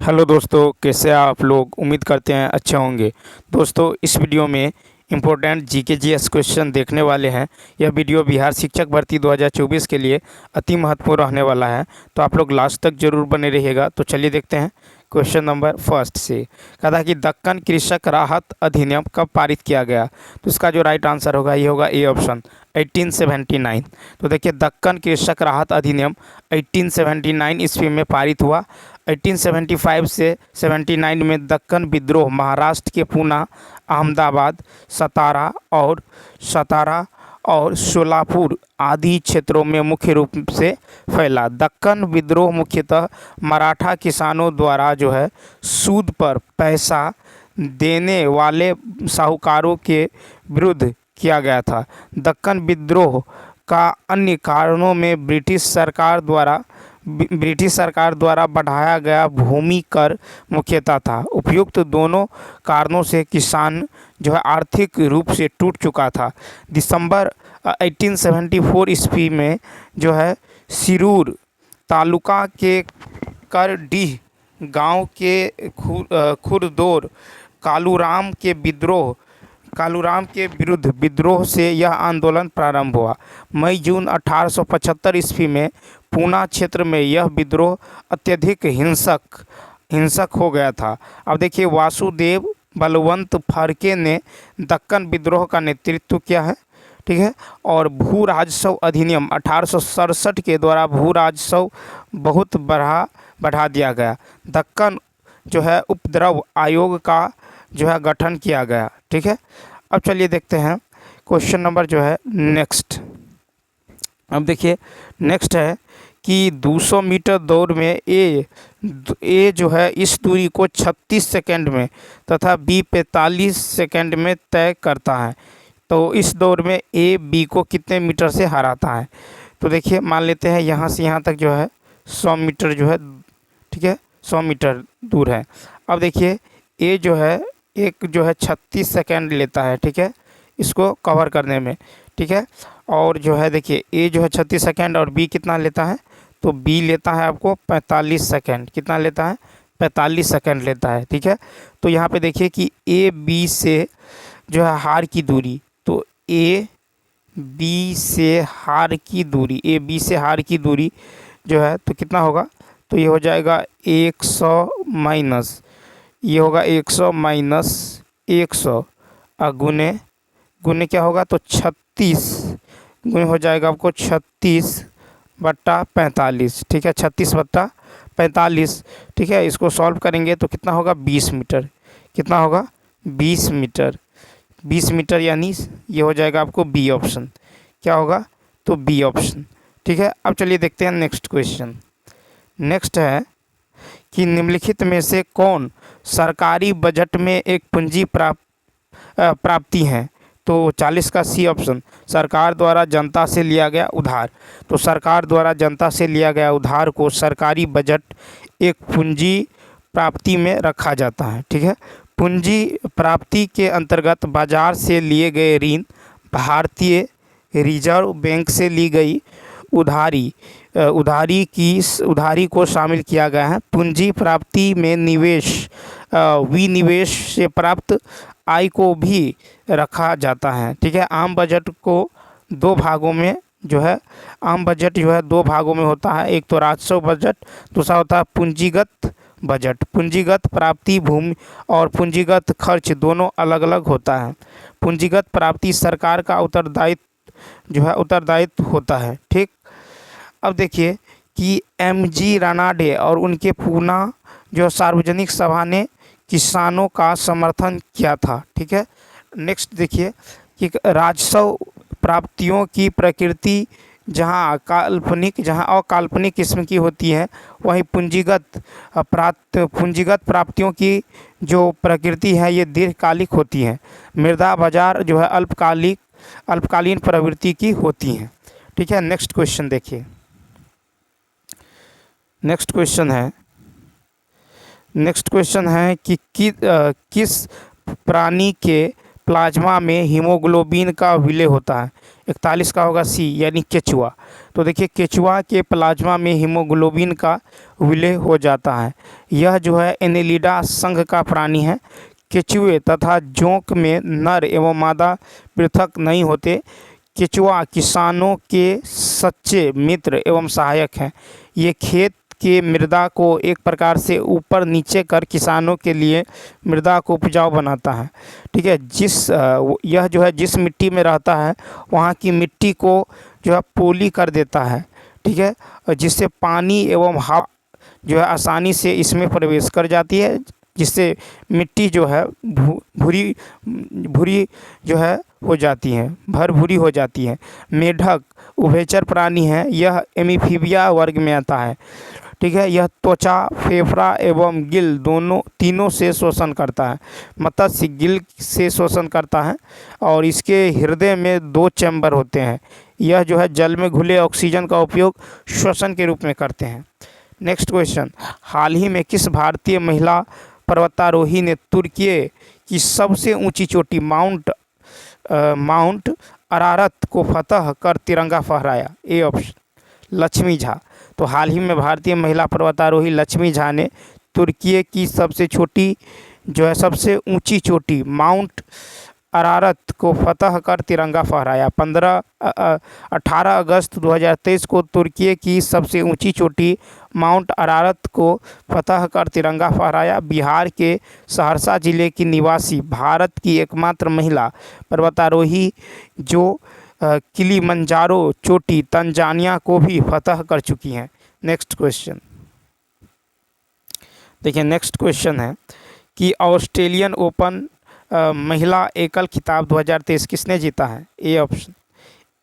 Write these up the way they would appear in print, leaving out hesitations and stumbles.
Hello दोस्तों, कैसे आप लोग? उम्मीद करते हैं अच्छे होंगे। दोस्तों, इस वीडियो में इम्पोर्टेंट जीके जीएस क्वेश्चन देखने वाले हैं। यह वीडियो बिहार शिक्षक भर्ती 2024 के लिए अति महत्वपूर्ण रहने वाला है, तो आप लोग लास्ट तक जरूर बने रहिएगा। तो चलिए देखते हैं क्वेश्चन नंबर फर्स्ट से। कहा था कि दक्कन कृषक राहत अधिनियम कब पारित किया गया? तो इसका जो राइट आंसर होगा ये होगा ए ऑप्शन, 1879। तो देखिए, दक्कन कृषक राहत अधिनियम 1879 ईस्वी में पारित हुआ। 1875 से 79 में दक्कन विद्रोह महाराष्ट्र के पूना, अहमदाबाद, सतारा और शोलापुर आदि क्षेत्रों में मुख्य रूप से फैला। दक्कन विद्रोह मुख्यतः मराठा किसानों द्वारा जो है सूद पर पैसा देने वाले साहूकारों के विरुद्ध किया गया था। दक्कन विद्रोह का अन्य कारणों में ब्रिटिश सरकार द्वारा बढ़ाया गया भूमि कर मुख्यतः था। उपयुक्त दोनों कारणों से किसान जो है आर्थिक रूप से टूट चुका था। दिसंबर 1874 ईस्वी में जो है सिरूर तालुका के करडीह गांव के खुरदोर कालूराम के विरुद्ध विद्रोह से यह आंदोलन प्रारंभ हुआ। मई जून 1875 ईस्वी में पूना क्षेत्र में यह विद्रोह अत्यधिक हिंसक हो गया था। अब देखिए, वासुदेव बलवंत फड़के ने दक्कन विद्रोह का नेतृत्व किया है, ठीक है। और भू राजस्व अधिनियम 1867 के द्वारा भू राजस्व बहुत बढ़ा दिया गया। दक्कन जो है उपद्रव आयोग का जो है गठन किया गया, ठीक है। अब चलिए देखते हैं क्वेश्चन नंबर जो है नेक्स्ट। अब देखिए, नेक्स्ट है कि 200 मीटर दौड़ में ए जो है इस दूरी को 36 सेकंड में तथा बी 45 सेकंड में तय करता है। तो इस दौड़ में ए बी को कितने मीटर से हराता है? तो देखिए, मान लेते हैं यहाँ से यहाँ तक जो है 100 मीटर जो है, ठीक है, 100 मीटर दूर है। अब देखिए, ए जो है एक जो है 36 सेकंड लेता है, ठीक है, इसको कवर करने में, ठीक है। और जो है देखिए, ए जो है 36 सेकंड और बी कितना लेता है? तो बी लेता है आपको 45 सेकंड। कितना लेता है? 45 सेकंड लेता है, ठीक है। तो यहाँ पे देखिए कि ए बी से जो है हार की दूरी, तो ए बी से हार की दूरी जो है तो कितना होगा? तो ये हो जाएगा 100 माइनस, ये होगा 100 माइनस 100 गुने क्या होगा? तो 36 गुने हो जाएगा आपको 36/45, ठीक है, 36/45, ठीक है। इसको सॉल्व करेंगे तो कितना होगा? 20 मीटर। कितना होगा? 20 मीटर। 20 मीटर यानी ये हो जाएगा आपको बी ऑप्शन। क्या होगा? तो बी ऑप्शन, ठीक है। अब चलिए देखते हैं नेक्स्ट क्वेश्चन। नेक्स्ट है कि निम्नलिखित में से कौन सरकारी बजट में एक पूंजी प्राप्ति है? तो 40 का सी ऑप्शन, सरकार द्वारा जनता से लिया गया उधार। तो सरकार द्वारा जनता से लिया गया उधार को सरकारी बजट एक पूंजी प्राप्ति में रखा जाता है, ठीक है। पूंजी प्राप्ति के अंतर्गत बाजार से लिए गए ऋण, भारतीय रिजर्व बैंक से ली गई उधारी को शामिल किया गया है। पूंजी प्राप्ति में विनिवेश से प्राप्त आय को भी रखा जाता है, ठीक है। आम बजट को दो भागों में जो है दो भागों में होता है। एक तो राजस्व बजट, दूसरा होता है पूंजीगत बजट। पूंजीगत प्राप्ति भूमि और पूंजीगत खर्च दोनों अलग अलग होता है। पूंजीगत प्राप्ति सरकार का उत्तरदायित्व होता है, ठीक। अब देखिए कि एम.जी. रानाडे और उनके पूना जो सार्वजनिक सभा ने किसानों का समर्थन किया था, ठीक है। नेक्स्ट देखिए कि राजस्व प्राप्तियों की प्रकृति जहाँ अकाल्पनिक किस्म की होती है, वहीं पूंजीगत प्राप्तियों की जो प्रकृति है ये दीर्घकालिक होती है। मृदा बाजार जो है अल्पकालीन प्रवृत्ति की होती हैं, ठीक है। नेक्स्ट क्वेश्चन देखिए। नेक्स्ट क्वेश्चन है कि किस प्राणी के प्लाज्मा में हीमोग्लोबिन का विलय होता है? 41 का होगा सी यानी केचुआ। तो देखिए केचुआ के प्लाज्मा में हीमोग्लोबिन का विलय हो जाता है। यह जो है एनेलिडा संघ का प्राणी है। केचुए तथा जोंक में नर एवं मादा पृथक नहीं होते। केचुआ किसानों के सच्चे मित्र एवं सहायक हैं। ये खेत के मृदा को एक प्रकार से ऊपर नीचे कर किसानों के लिए मृदा को उपजाऊ बनाता है। ठीक है, यह जो है जिस मिट्टी में रहता है वहाँ की मिट्टी को जो है पोली कर देता है। ठीक है, जिससे पानी एवं हवा जो है आसानी से इसमें प्रवेश कर जाती है, जिससे मिट्टी जो है भूरी भूरी जो है हो जाती है, भूरी हो जाती है। मेढक उभयचर प्राणी है। यह एमीफीबिया वर्ग में आता है। ठीक है, यह त्वचा, फेफड़ा एवं गिल तीनों से शोषण करता है। मत्स्य गिल से शोषण करता है और इसके हृदय में 2 चैम्बर होते हैं। यह जो है जल में घुले ऑक्सीजन का उपयोग श्वसन के रूप में करते हैं। नेक्स्ट क्वेश्चन, हाल ही में किस भारतीय महिला पर्वतारोही ने तुर्की की सबसे ऊंची चोटी माउंट अरारत को फतह कर तिरंगा फहराया? A option Lakshmi Jha. तो हाल ही में भारतीय महिला पर्वतारोही लक्ष्मी झा ने तुर्की की सबसे ऊंची चोटी माउंट अरारत को फतह कर तिरंगा फहराया। 18 अगस्त 2023 को तुर्की की सबसे ऊंची चोटी माउंट अरारत को फतह कर तिरंगा फहराया। बिहार के सहरसा जिले की निवासी भारत की एकमात्र महिला पर्वतारोही जो किलिमंजारो चोटी तंजानिया को भी फतह कर चुकी हैं। नेक्स्ट क्वेश्चन देखिए, नेक्स्ट क्वेश्चन है कि ऑस्ट्रेलियन ओपन महिला एकल खिताब 2023 किसने जीता है? A option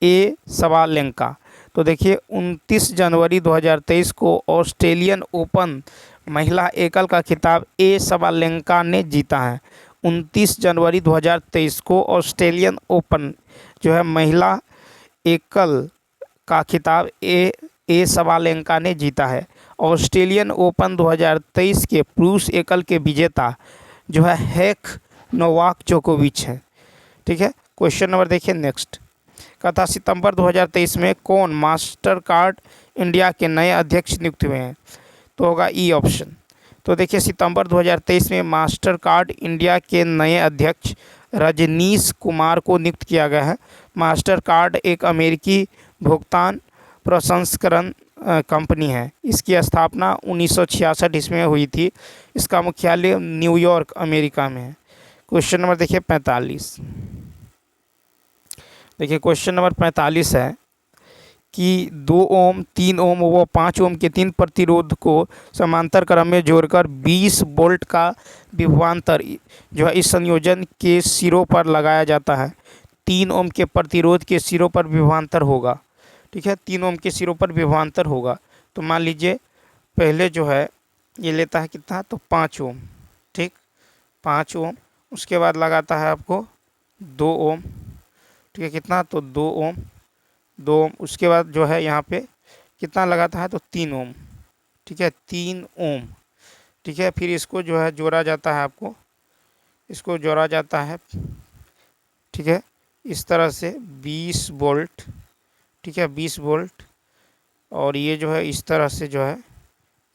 A सवालेंका। तो देखिए 29 जनवरी 2023 को ऑस्ट्रेलियन ओपन महिला एकल का खिताब ए सवालेंका ने जीता है। 29 जनवरी 2023 को ऑस्ट्रेलियन ओपन जो है महिला एकल का खिताब ए सवालेंका ने जीता है। ऑस्ट्रेलियन ओपन 2023 के पुरुष एकल के विजेता जो है हेक नोवाक जोकोविच है। ठीक है, क्वेश्चन नंबर देखिए नेक्स्ट। कथा सितंबर 2023 में कौन मास्टर कार्ड इंडिया के नए अध्यक्ष नियुक्त हुए हैं? तो होगा ई ऑप्शन। तो देखिए सितंबर 2023 में मास्टर कार्ड इंडिया के नए अध्यक्ष रजनीश कुमार को नियुक्त किया गया है। मास्टर कार्ड एक अमेरिकी भुगतान प्रसंस्करण कंपनी है। इसकी स्थापना 1966 ईस्वी में हुई थी। इसका मुख्यालय न्यूयॉर्क अमेरिका में है। क्वेश्चन नंबर देखिए 45। देखिए क्वेश्चन नंबर 45 है कि 2 ओम, 3 ओम व 5 ओम के 3 प्रतिरोध को समांतर क्रम में जोड़कर 20 वोल्ट का विभवांतर जो है इस संयोजन के सिरों पर लगाया जाता है। 3 ओम के प्रतिरोध के सिरों पर विभवांतर होगा। ठीक है, 3 ओम के सिरों पर विभवांतर होगा। तो मान लीजिए पहले जो है ये लेता है कितना, तो 5 ओम। ठीक, 5 ओम। उसके बाद लगाता है आपको 2 ओम। ठीक है, कितना, तो 2 ओम। 2 ओम। उसके बाद जो है यहाँ पे कितना लगाता है, तो 3 ओम। ठीक है, 3 ओम। ठीक है, फिर इसको जो है जोड़ा जाता है, आपको इसको जोड़ा जाता है। ठीक है, इस तरह से 20 वोल्ट। ठीक है, 20 वोल्ट। और ये जो है इस तरह से जो है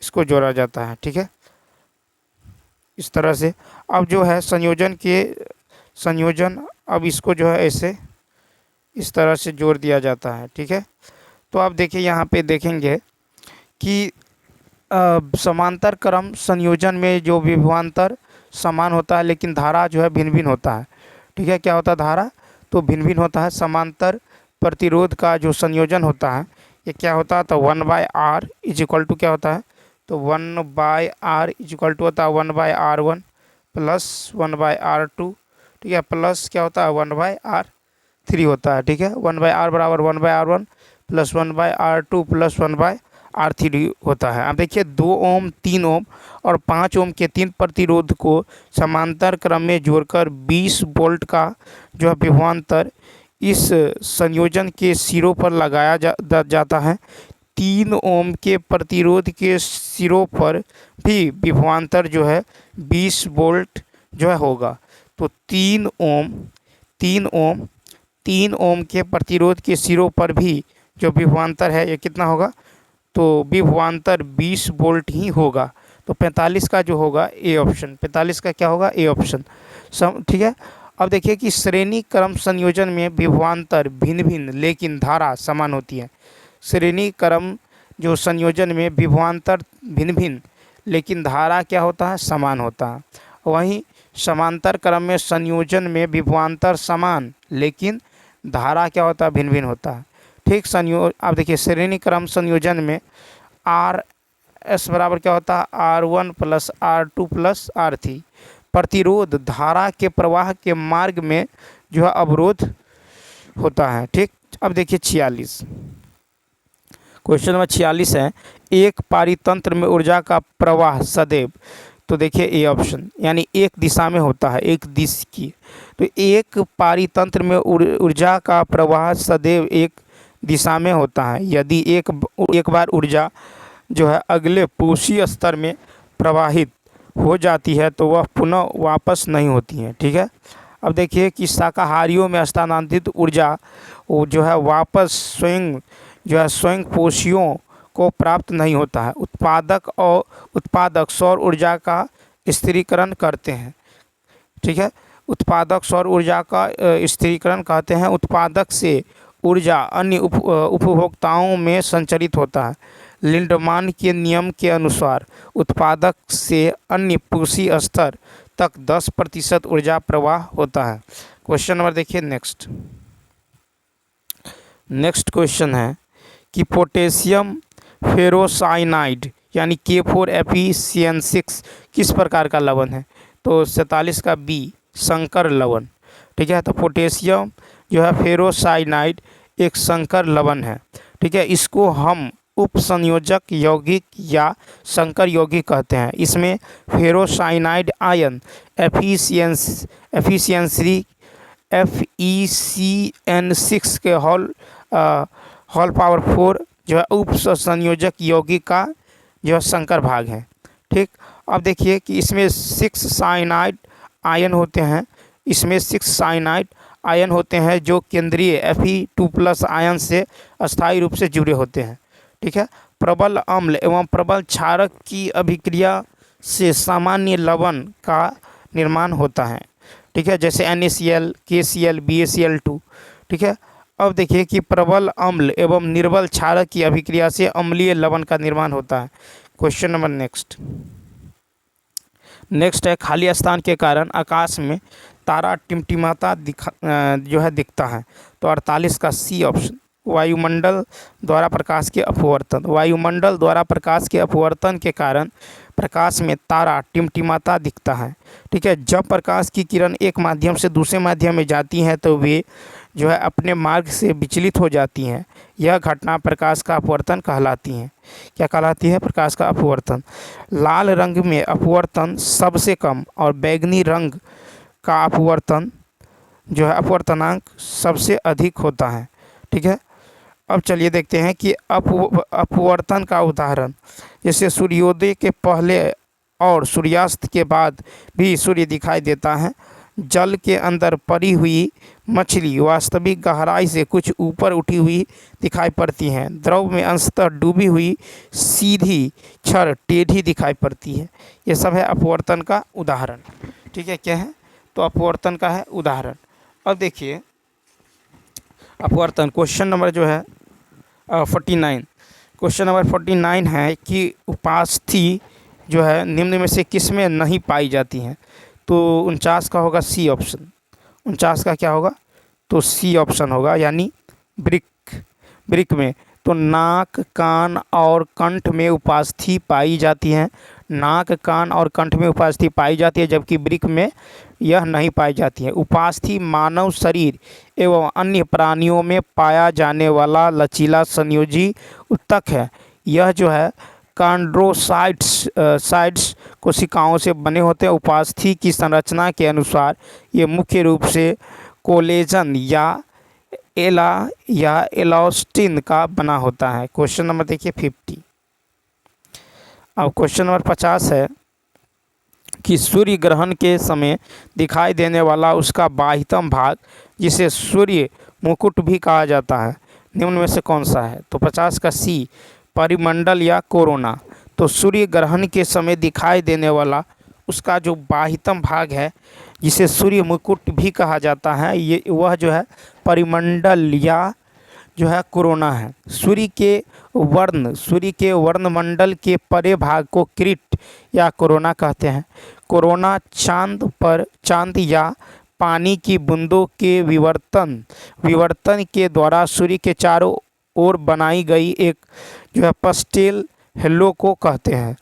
इसको जोड़ा जाता है। ठीक है, इस तरह से। अब जो है संयोजन अब इसको जो है ऐसे इस तरह से जोड़ दिया जाता है। ठीक है, तो आप देखिए यहाँ पे देखेंगे कि समांतर क्रम संयोजन में जो विभवांतर समान होता है लेकिन धारा जो है भिन्न भिन्न होता है। ठीक है, क्या होता है, धारा तो भिन्न भिन्न होता है। समांतर प्रतिरोध का जो संयोजन होता है ये क्या होता है, तो 1/r इज इक्वल टू क्या होता है, तो 1/r इज इक्वल टू होता है 1/r1 प्लस 1/r2। ठीक है, प्लस क्या होता है 1/r3 होता है। ठीक है, 1/r बराबर 1/r1 plus 1/r2 plus 1/r3 होता है। अब देखिए 2 ओम, 3 ओम और 5 ओम के 3 प्रतिरोध को समांतर क्रम में जोड़कर 20 वोल्ट का जो है विभवांतर इस संयोजन के सिरों पर लगाया जाता है। 3 ओम के प्रतिरोध के सिरों पर भी विभवांतर जो है 20 वोल्ट जो है होगा। तो 3 ओम 3 ओम के प्रतिरोध के सिरों पर भी जो विभवांतर है ये कितना होगा, तो विभवांतर 20 वोल्ट ही होगा। तो 45 का जो होगा ए ऑप्शन, 45 का क्या होगा, ए ऑप्शन। ठीक है। अब देखिए कि श्रेणी क्रम संयोजन में विभवांतर भिन्न भिन्न लेकिन धारा समान होती है। श्रेणी क्रम जो संयोजन में विभवांतर भिन्न भिन्न लेकिन धारा क्या होता है, समान होता है। वहीं समांतर क्रम में संयोजन में विभवांतर समान लेकिन धारा क्या होता है, भिन्न भिन्न होता है। ठीक। अब देखिए श्रेणी क्रम संयोजन में आर एस बराबर क्या होता है, R1 + R2 + R3। प्रतिरोध धारा के प्रवाह के मार्ग में जो है अवरोध होता है। ठीक। अब देखिए 46, क्वेश्चन नंबर 46 है, एक पारितंत्र में ऊर्जा का प्रवाह सदैव, तो देखिए ए ऑप्शन, यानी एक दिशा में होता है, एक दिश की। तो एक पारितंत्र में ऊर्जा का प्रवाह सदैव एक दिशा में होता है। यदि एक बार ऊर्जा जो है अगले पोषी स्तर में प्रवाहित हो जाती है तो वह पुनः वापस नहीं होती है। ठीक है। अब देखिए कि शाकाहारियों में स्थानांतरित ऊर्जा वो जो है वापस स्वयं पोषियों को प्राप्त नहीं होता है। उत्पादक सौर ऊर्जा का स्थिरीकरण करते हैं। ठीक है। उत्पादक सौर ऊर्जा का स्थिरीकरण कहते हैं। उत्पादक से ऊर्जा अन्य उपभोक्ताओं में संचरित होता है। लिंडमान के नियम के अनुसार उत्पादक से अन्य पोषी स्तर तक 10% ऊर्जा प्रवाह होता है। क्वेश्चन नंबर देखिए नेक्स्ट क्वेश्चन है कि पोटेशियम फेरोसाइनाइड यानी K4FeCN6 किस प्रकार का लवण है, तो 47 का बी संकर लवण। ठीक है। तो पोटेशियम जो है फेरोसाइनाइड एक संकर लवण है। ठीक है। इसको हम उपसंयोजक यौगिक या संकर यौगिक कहते हैं। इसमें फेरोसाइनाइड आयन FeCN6 के होल पावर 4 जो है उपसंयोजक यौगिक का जो है संकर भाग है। ठीक। अब देखिए कि इसमें 6 साइनाइड आयन होते हैं। इसमें 6 साइनाइड आयन होते हैं जो केंद्रीय Fe2+ आयन से अस्थायी रूप से जुड़े होते हैं। ठीक है। प्रबल अम्ल एवं प्रबल क्षारक की अभिक्रिया से सामान्य लवण का निर्माण होता है। ठीक है। जैसे NaCl, KCl, BaCl2। ठीक है। अब देखिए कि प्रबल अम्ल एवं निर्बल क्षारक की अभिक्रिया से अम्लीय लवण का निर्माण होता है। क्वेश्चन नंबर नेक्स्ट है, खाली स्थान के कारण आकाश में तारा टिमटिमाता दिखता है। तो 48 का सी ऑप्शन, वायुमंडल द्वारा प्रकाश के अपवर्तन। वायुमंडल द्वारा प्रकाश के अपवर्तन के कारण प्रकाश में तारा टिमटिमाता दिखता है। ठीक है। जब प्रकाश की किरण एक माध्यम से दूसरे माध्यम में जाती हैं तो वे जो है अपने मार्ग से विचलित हो जाती हैं। यह घटना प्रकाश का अपवर्तन कहलाती है। क्या कहलाती है? प्रकाश का अपवर्तन। लाल रंग में अपवर्तन सबसे कम और बैंगनी रंग का अपवर्तन जो है अपवर्तनांक सबसे अधिक होता है। ठीक है। अब चलिए देखते हैं कि अपवर्तन का उदाहरण, जैसे सूर्योदय के पहले और सूर्यास्त के बाद भी सूर्य दिखाई देता है। जल के अंदर पड़ी हुई मछली वास्तविक गहराई से कुछ ऊपर उठी हुई दिखाई पड़ती हैं। द्रव में अंशतः डूबी हुई सीधी छड़ टेढ़ी दिखाई पड़ती है। ये सब है अपवर्तन का उदाहरण। ठीक है। क्या है? तो अपवर्तन का है उदाहरण। अब देखिए अपवर्तन क्वेश्चन नंबर जो है 49, क्वेश्चन नंबर 49 है कि उपास्थि जो है निम्न में से किस में नहीं पाई जाती हैं। तो 49 का होगा सी ऑप्शन। 49 का क्या होगा? तो सी ऑप्शन होगा, यानी ब्रिक में। तो नाक, कान और कंठ में उपास्थि पाई जाती हैं। नाक, कान और कंठ में उपास्थि पाई जाती है, जबकि ब्रिक में यह नहीं पाई जाती है। उपास्थि मानव शरीर एवं अन्य प्राणियों में पाया जाने वाला लचीला संयोजी उत्तक है। यह जो है कॉन्ड्रोसाइट्स कोशिकाओं से बने होते हैं। उपास्थि की संरचना के अनुसार ये मुख्य रूप से कोलेजन या एलास्टिन का बना होता है। क्वेश्चन नंबर देखिए 50। अब क्वेश्चन नंबर 50 है कि सूर्य ग्रहण के समय दिखाई देने वाला उसका बाह्यतम भाग जिसे सूर्य मुकुट भी कहा जाता है, निम्न में से कौन सा है? तो 50 का सी, परिमंडल या कोरोना। तो सूर्य ग्रहण के समय दिखाई देने वाला उसका जो बाह्यतम भाग है, जिसे सूर्य मुकुट भी कहा जाता है, ये वह जो है परिमंडल या जो है कोरोना है। सूर्य के वर्णमंडल के परे भाग को किरीट या कोरोना कहते हैं। कोरोना चांद या पानी की बूंदों के विवर्तन के द्वारा सूर्य के चारों ओर बनाई गई एक जो है पस्टेल हेलो को कहते हैं।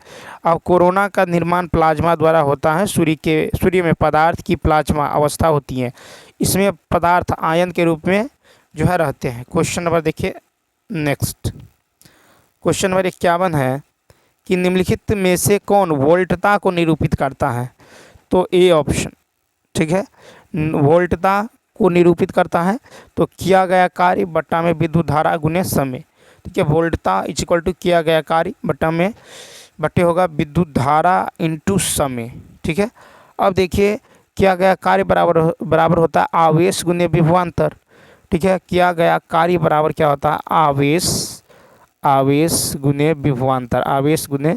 अब कोरोना का निर्माण प्लाज्मा द्वारा होता है। सूर्य में पदार्थ की प्लाज्मा अवस्था होती है। इसमें पदार्थ आयन के रूप में जो है रहते हैं। क्वेश्चन नंबर देखिए नेक्स्ट। क्वेश्चन नंबर 51 है कि निम्नलिखित में से कौन वोल्टता को निरूपित करता है? तो ए ऑप्शन, ठीक है, वोल्टता को निरूपित करता है। तो किया गया कार्य बट्टा में विद्युत धारा गुने समय, ठीक है। वोल्टता इज इक्वल टू किया गया कार्य बट्टे होगा विद्युत धारा इंटू समय, ठीक है। अब देखिए किया गया कार्य बराबर होता है आवेश गुने विभवांतर, ठीक है। किया गया कार्य बराबर क्या होता है? आवेश गुने विभवांतर, आवेश गुने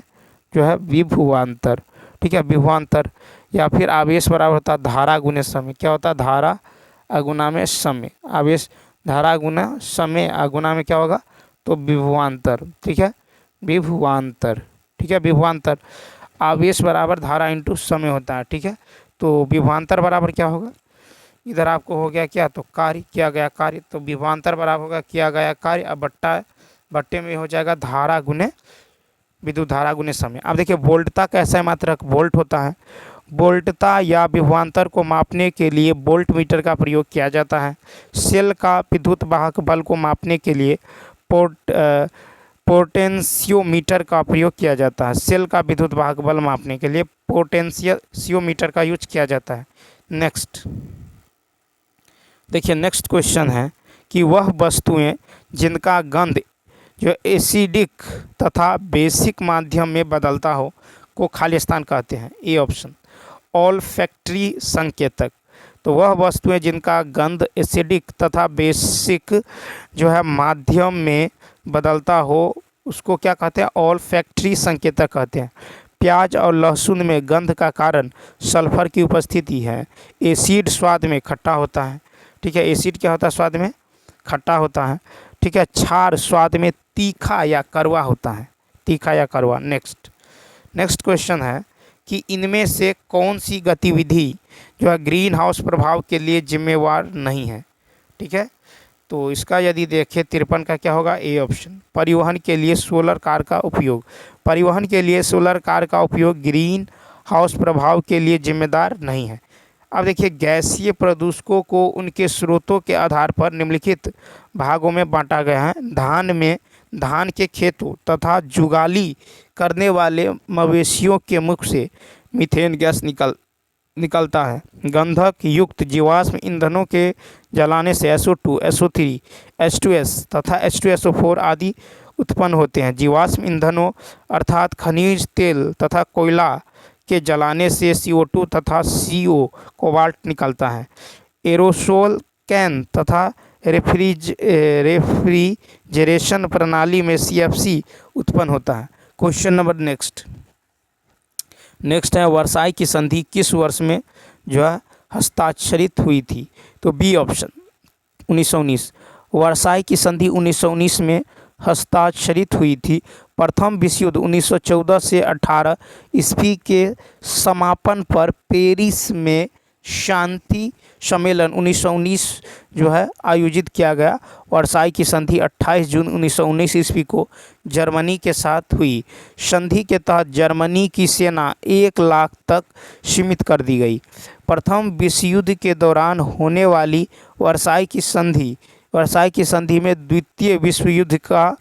जो है विभवांतर, ठीक है, विभवांतर। या फिर आवेश बराबर होता है धारा गुने समय। क्या होता है? धारा अगुना में समय, आवेश धारा गुना समय अगुना में क्या होगा? तो विभवांतर, ठीक है, विभवांतर, ठीक है, विभवांतर। आवेश बराबर धारा इंटू समय होता है, ठीक है। तो विभवांतर बराबर क्या होगा? इधर आपको हो गया क्या? तो कार्य, किया गया कार्य, तो विभवांतर बराबर होगा किया गया कार्य, अब बट्टे में हो जाएगा धारा गुने विद्युत धारा गुने समय। अब देखिए वोल्टता कैसा है? मात्रक वोल्ट होता है। वोल्टता या विभवांतर को मापने के लिए वोल्ट मीटर का प्रयोग किया जाता है। सेल का विद्युत वाहक बल को मापने के लिए पोटेंशियोमीटर का प्रयोग किया जाता है। सेल का विद्युत वाहक बल मापने के लिए पोटेंशियोमीटर का यूज किया जाता है। नेक्स्ट देखिए, नेक्स्ट क्वेश्चन है कि वह वस्तुएं जिनका गंध जो एसिडिक तथा बेसिक माध्यम में बदलता हो को खाली स्थान कहते हैं। ए ऑप्शन, ऑल्फैक्टरी संकेतक। तो वह वस्तुएं जिनका गंध एसिडिक तथा बेसिक जो है माध्यम में बदलता हो उसको क्या कहते हैं? ऑल्फैक्टरी संकेतक कहते हैं। प्याज और लहसुन में गंध का कारण सल्फर की उपस्थिति है। एसिड स्वाद में खट्टा होता है, ठीक है। एसिड क्या होता है? स्वाद में खट्टा होता है, ठीक है। क्षार स्वाद में तीखा या कड़वा होता है, तीखा या कड़वा। नेक्स्ट क्वेश्चन है कि इनमें से कौन सी गतिविधि जो है ग्रीन हाउस प्रभाव के लिए जिम्मेवार नहीं है, ठीक है। तो इसका यदि देखें 53 का क्या होगा? ए ऑप्शन, परिवहन के लिए सोलर कार का उपयोग। परिवहन के लिए सोलर कार का उपयोग ग्रीन हाउस प्रभाव के लिए जिम्मेदार नहीं है। अब देखिए गैसीय प्रदूषकों को उनके स्रोतों के आधार पर निम्नलिखित भागों में बांटा गया है। धान के खेतों तथा जुगाली करने वाले मवेशियों के मुख से मीथेन गैस निकलता है। गंधक युक्त जीवाश्म ईंधनों के जलाने से SO2, SO3, H2S तथा H2SO4 आदि उत्पन्न होते हैं। जीवाश्म ईंधनों अर्थात खनिज तेल तथा कोयला के जलाने से CO2 तथा CO कोबाल्ट निकलता है। एरोसोल कैन तथा रेफ्रिजरेशन प्रणाली में CFC उत्पन्न होता है। क्वेश्चन नंबर नेक्स्ट है वर्साई की संधि किस वर्ष में जो है हस्ताक्षरित हुई थी? तो बी ऑप्शन 1919। वर्साई की संधि 1919 में हस्ताक्षरित हुई थी। प्रथम विश्व युद्ध 1914 से 18 ईस्वी के समापन पर पेरिस में शांति सम्मेलन 1919 जो है आयोजित किया गया। वर्साई की संधि 28 जून 1919 ईस्वी को जर्मनी के साथ हुई। संधि के तहत जर्मनी की सेना 1 लाख तक सीमित कर दी गई। प्रथम विश्व युद्ध के दौरान होने वाली वर्साई की संधि में द्वितीय विश्व युद्ध का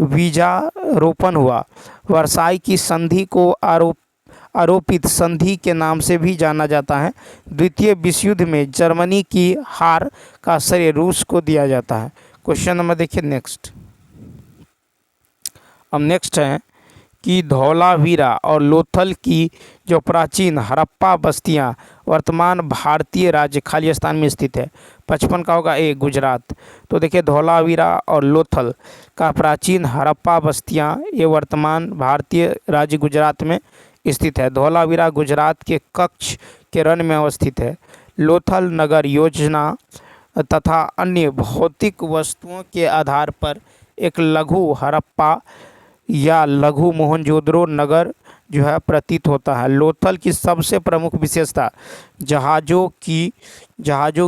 बीजारोपण हुआ। वर्साई की संधि को आरोपित संधि के नाम से भी जाना जाता है। द्वितीय विश्व युद्ध में जर्मनी की हार का श्रेय रूस को दिया जाता है। क्वेश्चन नंबर देखिए नेक्स्ट। अब नेक्स्ट है कि धौलावीरा और लोथल की जो प्राचीन हड़प्पा बस्तियां वर्तमान भारतीय राज्य खालिस्तान में स्थित है? 55 का होगा ए, गुजरात। तो देखिए धौलावीरा और लोथल का प्राचीन हड़प्पा बस्तियां ये वर्तमान भारतीय राज्य गुजरात में स्थित है। धौलावीरा गुजरात के कच्छ के रण में अवस्थित है। लोथल नगर योजना तथा अन्य भौतिक वस्तुओं के आधार पर एक लघु हड़प्पा या लघु मोहनजोदड़ो नगर जो है प्रतीत होता है। लोथल की सबसे प्रमुख विशेषता जहाज़ों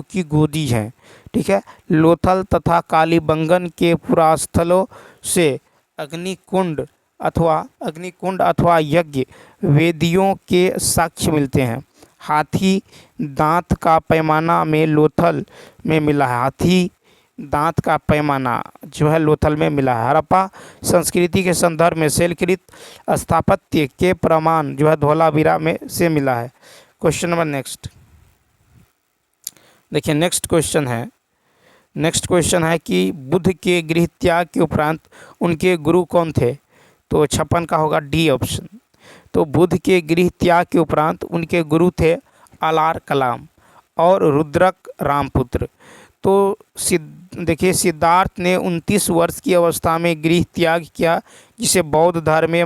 की गोदी है। ठीक है, लोथल तथा कालीबंगन के पुरास्थलों से अग्निकुंड अथवा यज्ञ वेदियों के साक्ष्य मिलते हैं। हाथी दांत का पैमाना में लोथल में मिला है। हाथी दांत का पैमाना जो है लोथल में मिला है। हड़प्पा संस्कृति के संदर्भ में शैलकृत स्थापत्य के प्रमाण जो है धौलावीरा में से मिला है। क्वेश्चन नंबर नेक्स्ट देखिए, नेक्स्ट क्वेश्चन है कि बुद्ध के गृह त्याग के उपरांत उनके गुरु कौन थे? तो 56 का होगा डी ऑप्शन। तो बुद्ध के गृह त्याग के उपरांत उनके गुरु थे अलार कलाम और रुद्रक रामपुत्र। तो देखिए सिद्धार्थ ने 29 वर्ष की अवस्था में गृह त्याग किया, जिसे बौद्ध धर्म में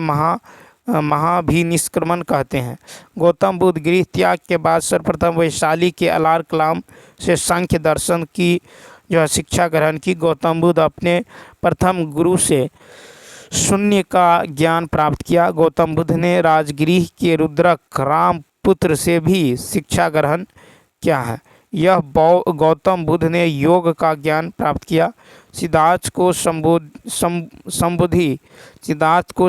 महाभिनिष्क्रमण कहते हैं। गौतम बुद्ध गृह त्याग के बाद सर्वप्रथम वैशाली के अलार कलाम से सांख्य दर्शन की जो है शिक्षा ग्रहण की। गौतम बुद्ध अपने प्रथम गुरु से शून्य का ज्ञान प्राप्त किया। गौतम बुद्ध ने राजगृह के रुद्रक रामपुत्र से भी शिक्षा ग्रहण किया है। यह गौतम बुद्ध ने योग का ज्ञान प्राप्त किया। सिद्धार्थ को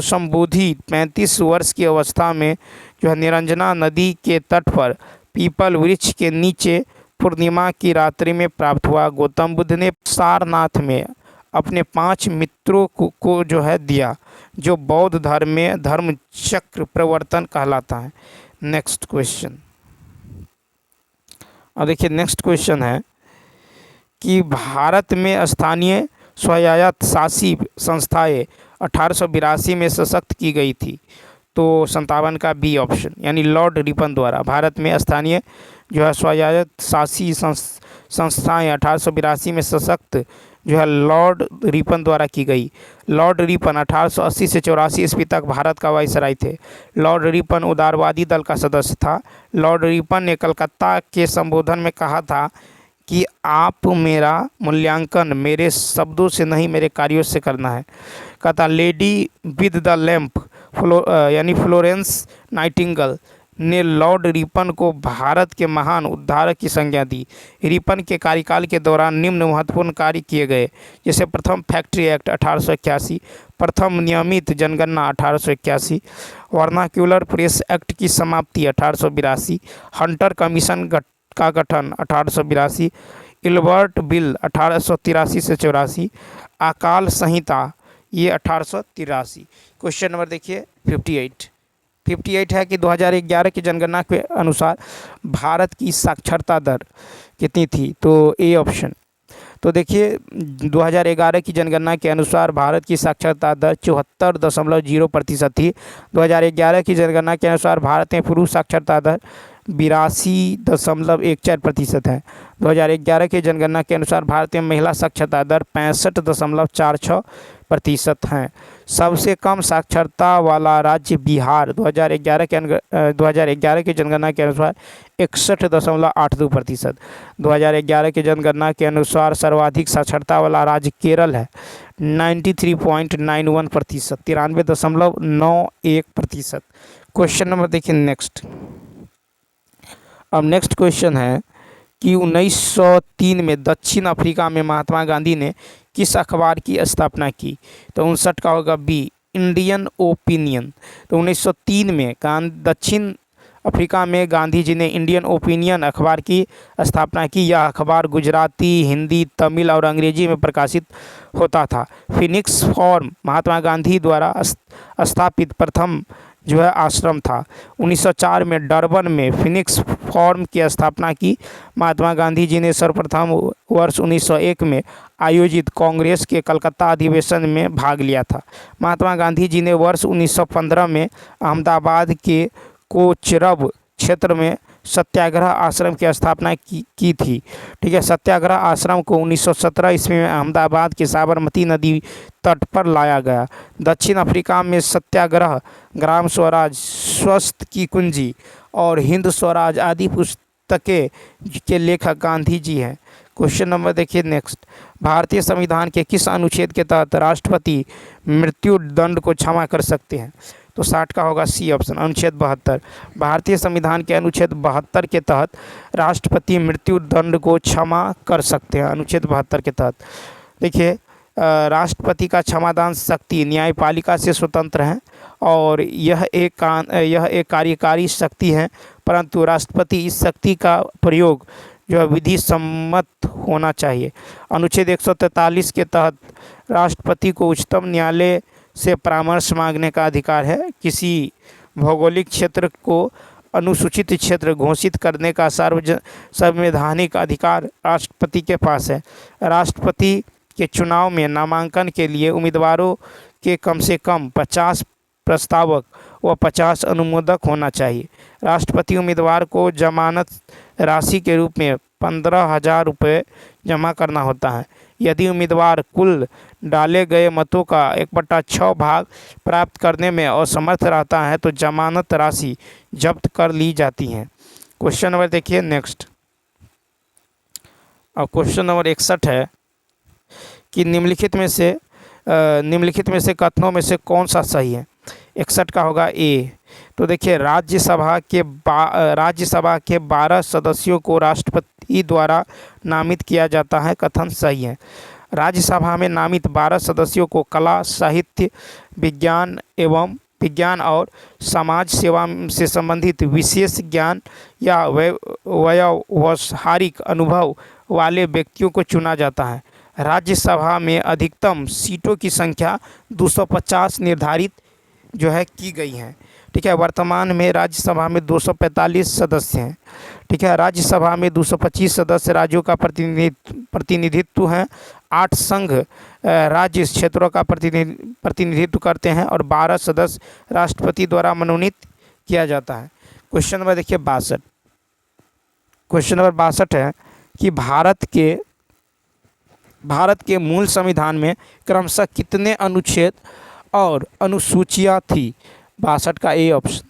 संबोधि 35 वर्ष की अवस्था में जो है निरंजना नदी के तट पर पीपल वृक्ष के नीचे पूर्णिमा की रात्रि में प्राप्त हुआ। गौतम बुद्ध ने सारनाथ में अपने 5 मित्रों को जो है दिया, जो बौद्ध धर्म में धर्म चक्र प्रवर्तन कहलाता है। नेक्स्ट क्वेश्चन, और देखिए नेक्स्ट क्वेश्चन है कि भारत में स्थानीय स्वायत्त शासी संस्थाएं 1882 में सशक्त की गई थी। तो 57 का बी ऑप्शन, यानी लॉर्ड रिपन द्वारा भारत में स्थानीय जो है स्वायत्त शासी संस्थाएं 1882 में सशक्त जो है लॉर्ड रिपन द्वारा की गई। लॉर्ड रिपन 1880 से 84 ईस्वी तक भारत का वाइसराय थे। लॉर्ड रिपन उदारवादी दल का सदस्य था। लॉर्ड रिपन ने कलकत्ता के संबोधन में कहा था कि आप मेरा मूल्यांकन मेरे शब्दों से नहीं मेरे कार्यों से करना है। कहता लेडी विद द लैंप यानी फ्लोरेंस नाइटिंगेल ने लॉर्ड रिपन को भारत के महान उद्धारक की संज्ञा दी। रिपन के कार्यकाल के दौरान निम्न महत्वपूर्ण कार्य किए गए, जैसे प्रथम फैक्ट्री एक्ट 1881, प्रथम नियमित जनगणना 1881, वर्नाक्यूलर प्रेस एक्ट की समाप्ति 1882, हंटर कमीशन का गठन 1882, इल्बर्ट बिल 1883 से 84, अकाल संहिता ये 1883। क्वेश्चन नंबर देखिए 58 है कि 2011 की जनगणना के अनुसार भारत की साक्षरता दर कितनी थी? तो ए ऑप्शन। तो देखिए 2011 की जनगणना के अनुसार भारत की साक्षरता दर 74.0% थी। 2011 की जनगणना के अनुसार भारत में पुरुष साक्षरता दर 82.14% है। 2011 की जनगणना के अनुसार भारत में महिला साक्षरता दर 65.46% है। सबसे कम साक्षरता वाला राज्य बिहार 2011 की जनगणना के अनुसार 61.82%। 2011 की जनगणना के अनुसार सर्वाधिक साक्षरता वाला राज्य केरल है 93.91%, 93.91%। क्वेश्चन नंबर देखिए नेक्स्ट। अब नेक्स्ट क्वेश्चन है कि 1903 में दक्षिण अफ्रीका में महात्मा गांधी ने किस अखबार की स्थापना की? तो 59 का होगा बी, इंडियन ओपिनियन। तो 1903 में दक्षिण अफ्रीका में गांधी जी ने इंडियन ओपिनियन अखबार की स्थापना की। यह अखबार गुजराती, हिंदी, तमिल और अंग्रेजी में प्रकाशित होता था। फिनिक्स फॉर्म महात्मा गांधी द्वारा स्थापित प्रथम जो है आश्रम था। 1904 में डरबन में फिनिक्स फॉर्म की स्थापना की। महात्मा गांधी जी ने सर्वप्रथम वर्ष 1901 में आयोजित कांग्रेस के कलकत्ता अधिवेशन में भाग लिया था। महात्मा गांधी जी ने वर्ष 1915 में अहमदाबाद के कोचरब क्षेत्र में सत्याग्रह आश्रम की स्थापना की थी। ठीक है, सत्याग्रह आश्रम को 1917 ईस्वी में अहमदाबाद के साबरमती नदी तट पर लाया गया। दक्षिण अफ्रीका में सत्याग्रह, ग्राम स्वराज, स्वस्थ की कुंजी और हिंद स्वराज आदि पुस्तकें के लेखक गांधी जी हैं। क्वेश्चन नंबर देखिए नेक्स्ट, भारतीय संविधान के किस अनुच्छेद के तहत राष्ट्रपति मृत्यु दंड को क्षमा कर सकते हैं? तो 60 का होगा सी ऑप्शन, अनुच्छेद 72। भारतीय संविधान के अनुच्छेद 72 के तहत राष्ट्रपति मृत्यु दंड को क्षमा कर सकते हैं। अनुच्छेद 72 के तहत देखिए, राष्ट्रपति का क्षमादान शक्ति न्यायपालिका से स्वतंत्र है और यह एक कार्यकारी शक्ति है, परंतु राष्ट्रपति इस शक्ति का प्रयोग जो है विधि सम्मत होना चाहिए। अनुच्छेद 143 के तहत राष्ट्रपति को उच्चतम न्यायालय से परामर्श मांगने का अधिकार है। किसी भौगोलिक क्षेत्र को अनुसूचित क्षेत्र घोषित करने का संवैधानिक अधिकार राष्ट्रपति के पास है। राष्ट्रपति के चुनाव में नामांकन के लिए उम्मीदवारों के कम से कम 50 प्रस्तावक व 50 अनुमोदक होना चाहिए। राष्ट्रपति उम्मीदवार को जमानत राशि के रूप में 15,000 रुपये जमा करना होता है। यदि उम्मीदवार कुल डाले गए मतों का 1/6 भाग प्राप्त करने में असमर्थ रहता है तो जमानत राशि जब्त कर ली जाती है। क्वेश्चन नंबर देखिए नेक्स्ट, अब क्वेश्चन नंबर 61 है कि निम्नलिखित में से कथनों में से कौन सा सही है? 61 का होगा ए। तो देखिए, राज्यसभा के 12 सदस्यों को राष्ट्रपति द्वारा नामित किया जाता है, कथन सही है। राज्यसभा में नामित 12 सदस्यों को कला, साहित्य, विज्ञान और समाज सेवा से संबंधित विशेष ज्ञान या व्यावहारिक अनुभव वाले व्यक्तियों को चुना जाता है। राज्यसभा में अधिकतम सीटों की संख्या 250 निर्धारित जो है की गई हैं। ठीक है, वर्तमान में राज्यसभा में 245 सदस्य हैं। ठीक है, राज्यसभा में 225 सदस्य राज्यों का प्रतिनिधित्व हैं, 8 संघ राज्य क्षेत्रों का प्रतिनिधित्व करते हैं और 12 सदस्य राष्ट्रपति द्वारा मनोनीत किया जाता है। क्वेश्चन नंबर देखिए 62। क्वेश्चन नंबर 62 है कि भारत के मूल संविधान में क्रमशः कितने अनुच्छेद और अनुसूचियाँ थी? 62 का ए ऑप्शन,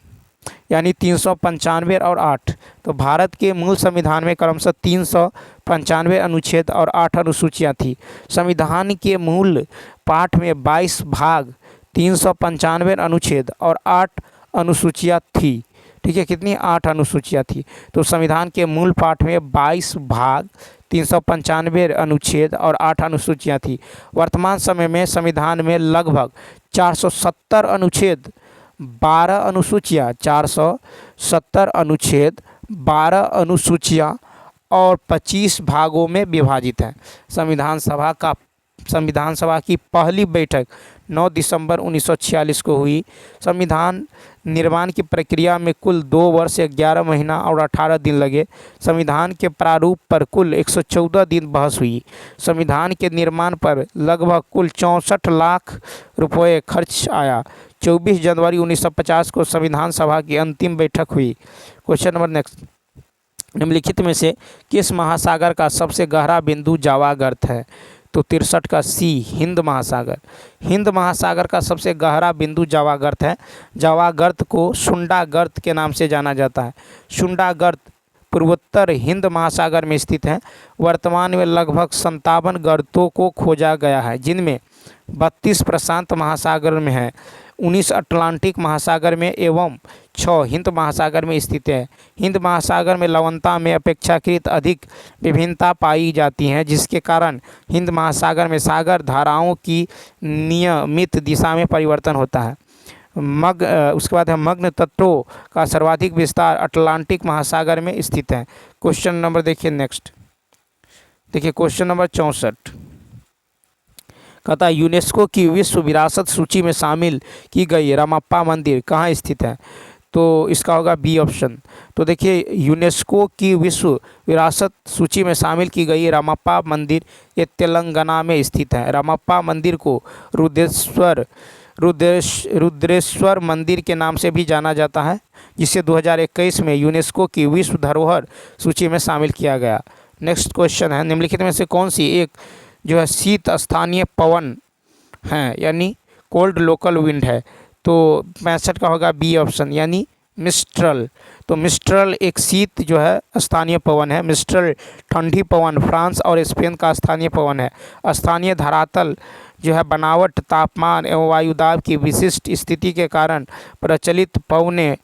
यानी 395 और 8। तो भारत के मूल संविधान में क्रमशः 395 अनुच्छेद और 8 अनुसूचियाँ थी। संविधान के मूल पाठ में 22 भाग, 395 अनुच्छेद और 8 अनुसूचियाँ थी। ठीक है, कितनी? 8 अनुसूचियाँ थी। तो संविधान के मूल पाठ में 22 भाग, 395 अनुच्छेद और 8 अनुसूचियाँ थी। वर्तमान समय में संविधान में लगभग 470 अनुच्छेद, 12 अनुसूचियाँ, 470 अनुच्छेद, 12 अनुसूचियाँ और 25 भागों में विभाजित है। संविधान सभा की पहली बैठक 9 दिसंबर 1946 को हुई। संविधान निर्माण की प्रक्रिया में कुल 2 वर्ष 11 महीना और 18 दिन लगे। संविधान के प्रारूप पर कुल 114 दिन बहस हुई। संविधान के निर्माण पर लगभग कुल 64 लाख रुपये खर्च आया। 24 जनवरी 1950 को संविधान सभा की अंतिम बैठक हुई। क्वेश्चन नंबर नेक्स्ट, निम्नलिखित में से किस महासागर का सबसे गहरा बिंदु जावा गर्त है? तो 63 का सी, हिंद महासागर। हिंद महासागर का सबसे गहरा बिंदु जावा गर्त है। जावा गर्त को सुंडा गर्त के नाम से जाना जाता है। सुंडा गर्त पूर्वोत्तर हिंद महासागर में स्थित है। वर्तमान में लगभग 57 गर्तों को खोजा गया है, जिनमें 32 प्रशांत महासागर में है, 19 अटलांटिक महासागर में एवं 6 हिंद महासागर में स्थित है। हिंद महासागर में लवणता में अपेक्षाकृत अधिक विभिन्नता पाई जाती है, जिसके कारण हिंद महासागर में सागर धाराओं की नियमित दिशा में परिवर्तन होता है। उसके बाद है मग्न तत्वों का सर्वाधिक विस्तार अटलांटिक महासागर में स्थित है। क्वेश्चन नंबर देखिए नेक्स्ट, देखिए क्वेश्चन नंबर 64। कहता है यूनेस्को की विश्व विरासत सूची में शामिल की गई रामप्पा मंदिर कहाँ स्थित है? तो इसका होगा बी ऑप्शन। तो देखिए यूनेस्को की विश्व विरासत सूची में शामिल की गई रामप्पा मंदिर ये तेलंगाना में स्थित है। रामप्पा मंदिर को रुद्रेश्वर मंदिर के नाम से भी जाना जाता है, जिसे 2021 में यूनेस्को की विश्व धरोहर सूची में शामिल किया गया। नेक्स्ट क्वेश्चन है, निम्नलिखित में से कौन सी एक जो है शीत स्थानीय पवन है, यानी कोल्ड लोकल विंड है? तो 65 का होगा बी ऑप्शन, यानी मिस्ट्रल। तो मिस्ट्रल एक शीत जो है स्थानीय पवन है। मिस्ट्रल ठंडी पवन फ्रांस और स्पेन का स्थानीय पवन है। स्थानीय धरातल जो है बनावट, तापमान एवं वायुदाब की विशिष्ट स्थिति के कारण प्रचलित पवने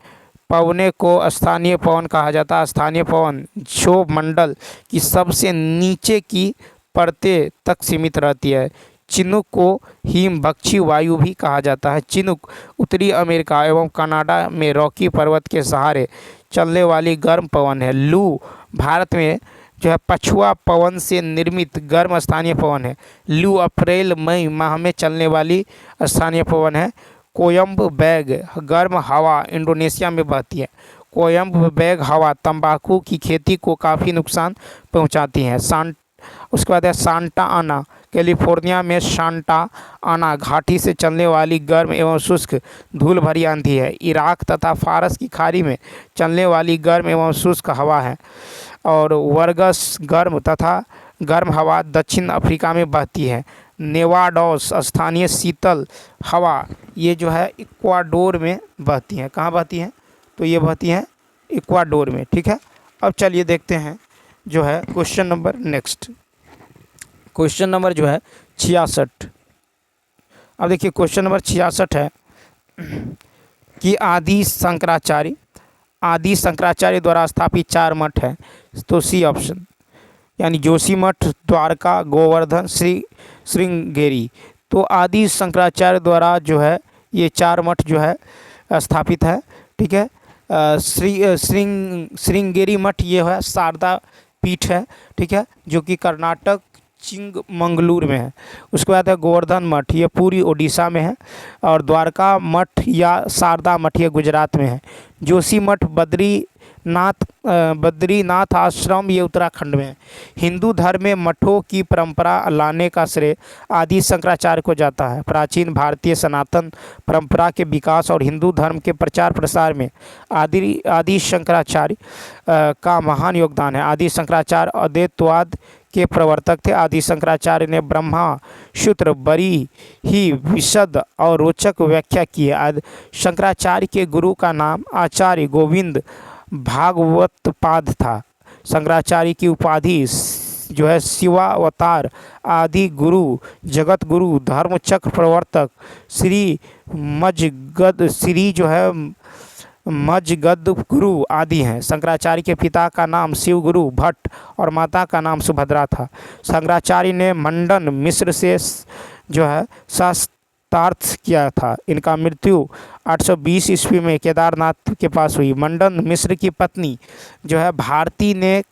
को स्थानीय पवन कहा जाता है। स्थानीय पवन क्षोभ मंडल की सबसे नीचे की परतें तक सीमित रहती है। चिनूक को हिमभक्षी वायु भी कहा जाता है। चिनूक उत्तरी अमेरिका एवं कनाडा में रॉकी पर्वत के सहारे चलने वाली गर्म पवन है। लू भारत में जो है पछुआ पवन से निर्मित गर्म स्थानीय पवन है। लू अप्रैल मई माह में चलने वाली स्थानीय पवन है। कोयम्ब बैग गर्म हवा इंडोनेशिया में बहती है। कोयम्ब बैग हवा तंबाकू की खेती को काफ़ी नुकसान पहुंचाती है। उसके बाद है सांता आना कैलिफोर्निया में सांता आना घाटी से चलने वाली गर्म एवं शुष्क धूल भरी आंधी है। इराक तथा फारस की खाड़ी में चलने वाली गर्म एवं शुष्क हवा है। और वर्गस गर्म हवा दक्षिण अफ्रीका में बहती है। नेवाडोस स्थानीय शीतल हवा ये जो है इक्वाडोर में बहती हैं। कहाँ बहती हैं? तो ये बहती हैं इक्वाडोर में। ठीक है, अब चलिए देखते हैं जो है question number next. Question number जो है 66। अब देखिए क्वेश्चन नंबर 66 है कि आदि शंकराचार्य द्वारा स्थापित 4 मठ हैं। तो सी ऑप्शन, यानी जोशी मठ, द्वारका, गोवर्धन, श्रृंगेरी। तो आदि शंकराचार्य द्वारा जो है ये 4 मठ जो है स्थापित है। ठीक है, श्रृंगेरी मठ ये है शारदा पीठ है। ठीक है, जो कि कर्नाटक चिंगमंगलूर में है। उसके बाद है गोवर्धन मठ, ये पूरी ओडिशा में है। और द्वारका मठ या शारदा मठ ये गुजरात में है। जोशी मठ बद्रीनाथ आश्रम ये उत्तराखंड में है। हिंदू धर्म में मठों की परंपरा लाने का श्रेय आदि शंकराचार्य को जाता है। प्राचीन भारतीय सनातन परंपरा के विकास और हिंदू धर्म के प्रचार प्रसार में आदि शंकराचार्य का महान योगदान है। आदि शंकराचार्य अद्वैतवाद के प्रवर्तक थे। आदि शंकराचार्य ने ब्रह्मा सूत्र बड़ी ही विशद और रोचक व्याख्या की है। शंकराचार्य के गुरु का नाम आचार्य गोविंद भागवतपाद था। शंकराचार्य की उपाधि जो है शिवावतार, आदि गुरु, जगत गुरु, धर्मचक्र प्रवर्तक, श्री मजगद गुरु आदि हैं। शंकराचार्य के पिता का नाम शिव गुरु भट्ट और माता का नाम सुभद्रा था। शंकराचार्य ने मंडन मिश्र से जो है शास्त्रार्थ किया था। इनका मृत्यु 820 ईस्वी में केदारनाथ के पास हुई। मंडन मिश्र की पत्नी जो है भारती ने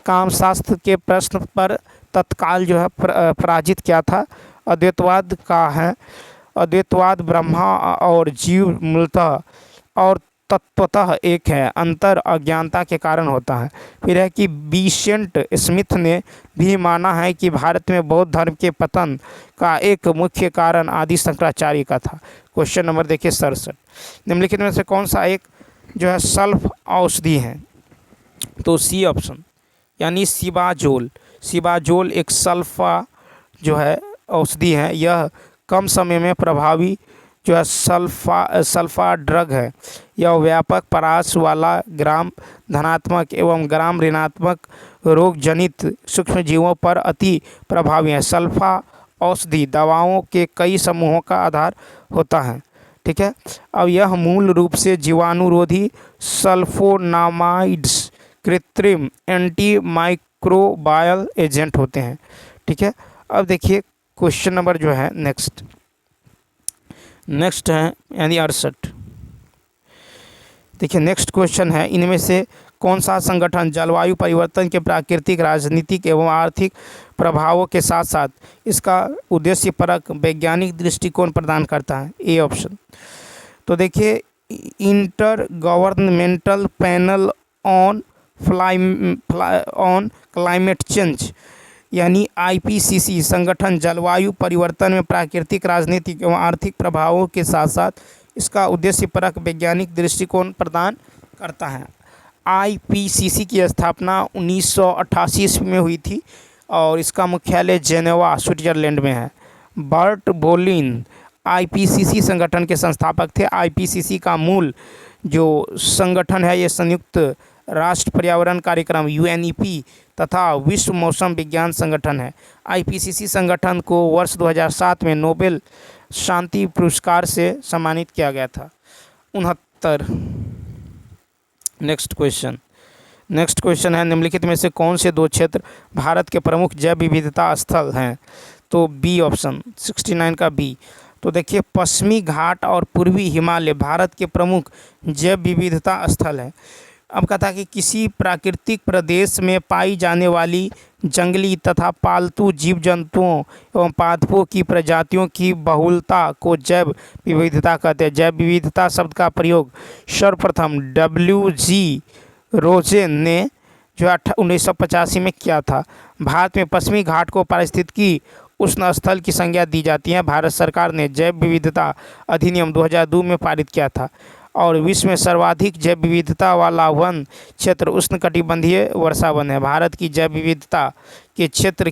कामशास्त्र के प्रश्न पर तत्काल जो है पराजित किया था। अद्वैतवाद का है, अद्वैतवाद ब्रह्मा और जीव मूलतः और तत्वतः एक है, अंतर अज्ञानता के कारण होता है। फिर है कि विसेंट स्मिथ ने भी माना है कि भारत में बौद्ध धर्म के पतन का एक मुख्य कारण आदि शंकराचार्य का था। क्वेश्चन नंबर देखिए 67, निम्नलिखित में से कौन सा एक जो है सल्फ औषधि है? तो सी ऑप्शन, यानी सिबाजोल एक सल्फा जो है औषधि है। यह कम समय में प्रभावी जो है सल्फा ड्रग है। यह व्यापक परास वाला ग्राम धनात्मक एवं ग्राम ऋणात्मक रोग जनित सूक्ष्मजीवों पर अति प्रभावी है। सल्फा औषधि दवाओं के कई समूहों का आधार होता है। ठीक है, अब यह मूल रूप से जीवाणुरोधी सल्फोनामाइड्स कृत्रिम एंटीमाइक्रोबायल एजेंट होते हैं। ठीक है, अब देखिए क्वेश्चन नंबर जो है नेक्स्ट है यानी 68। देखिए नेक्स्ट क्वेश्चन है, इनमें से कौन सा संगठन जलवायु परिवर्तन के प्राकृतिक, राजनीतिक एवं आर्थिक प्रभावों के साथ साथ इसका उद्देश्यपरक वैज्ञानिक दृष्टिकोण प्रदान करता है? A option. तो देखिए, inter governmental panel on climate change यानी IPCC संगठन जलवायु परिवर्तन में प्राकृतिक, राजनीतिक एवं आर्थिक प्रभावों के साथ साथ इसका उद्देश्यपरक वैज्ञानिक दृष्टिकोण प्रदान करता है। IPCC की स्थापना 1988 ईस्वी में हुई थी और इसका मुख्यालय जेनेवा, स्विट्जरलैंड में है। बर्ट बोलिन IPCC संगठन के संस्थापक थे। IPCC का मूल जो संगठन है ये संयुक्त राष्ट्र पर्यावरण कार्यक्रम UNEP तथा विश्व मौसम विज्ञान संगठन है। IPCC संगठन को वर्ष 2007 में नोबेल शांति पुरस्कार से सम्मानित किया गया था। 69। नेक्स्ट क्वेश्चन है, निम्नलिखित में से कौन से दो क्षेत्र भारत के प्रमुख जैव विविधता स्थल हैं? तो बी ऑप्शन, 69 का बी। तो देखिए, पश्चिमी घाट और पूर्वी हिमालय भारत के प्रमुख जैव विविधता स्थल हैं। अब कहता है कि किसी प्राकृतिक प्रदेश में पाई जाने वाली जंगली तथा पालतू जीव जंतुओं एवं पादपों की प्रजातियों की बहुलता को जैव विविधता कहते हैं। जैव विविधता शब्द का प्रयोग सर्वप्रथम WG रोजेन ने जो 1985 में किया था। भारत में पश्चिमी घाट को पारिस्थितिकी उष्ण स्थल की संज्ञा दी जाती है। भारत सरकार ने जैव विविधता अधिनियम 2002 में पारित किया था और विश्व में सर्वाधिक जैव विविधता वाला वन क्षेत्र उष्णकटिबंधीय वर्षा वन है। भारत की जैव विविधता के क्षेत्र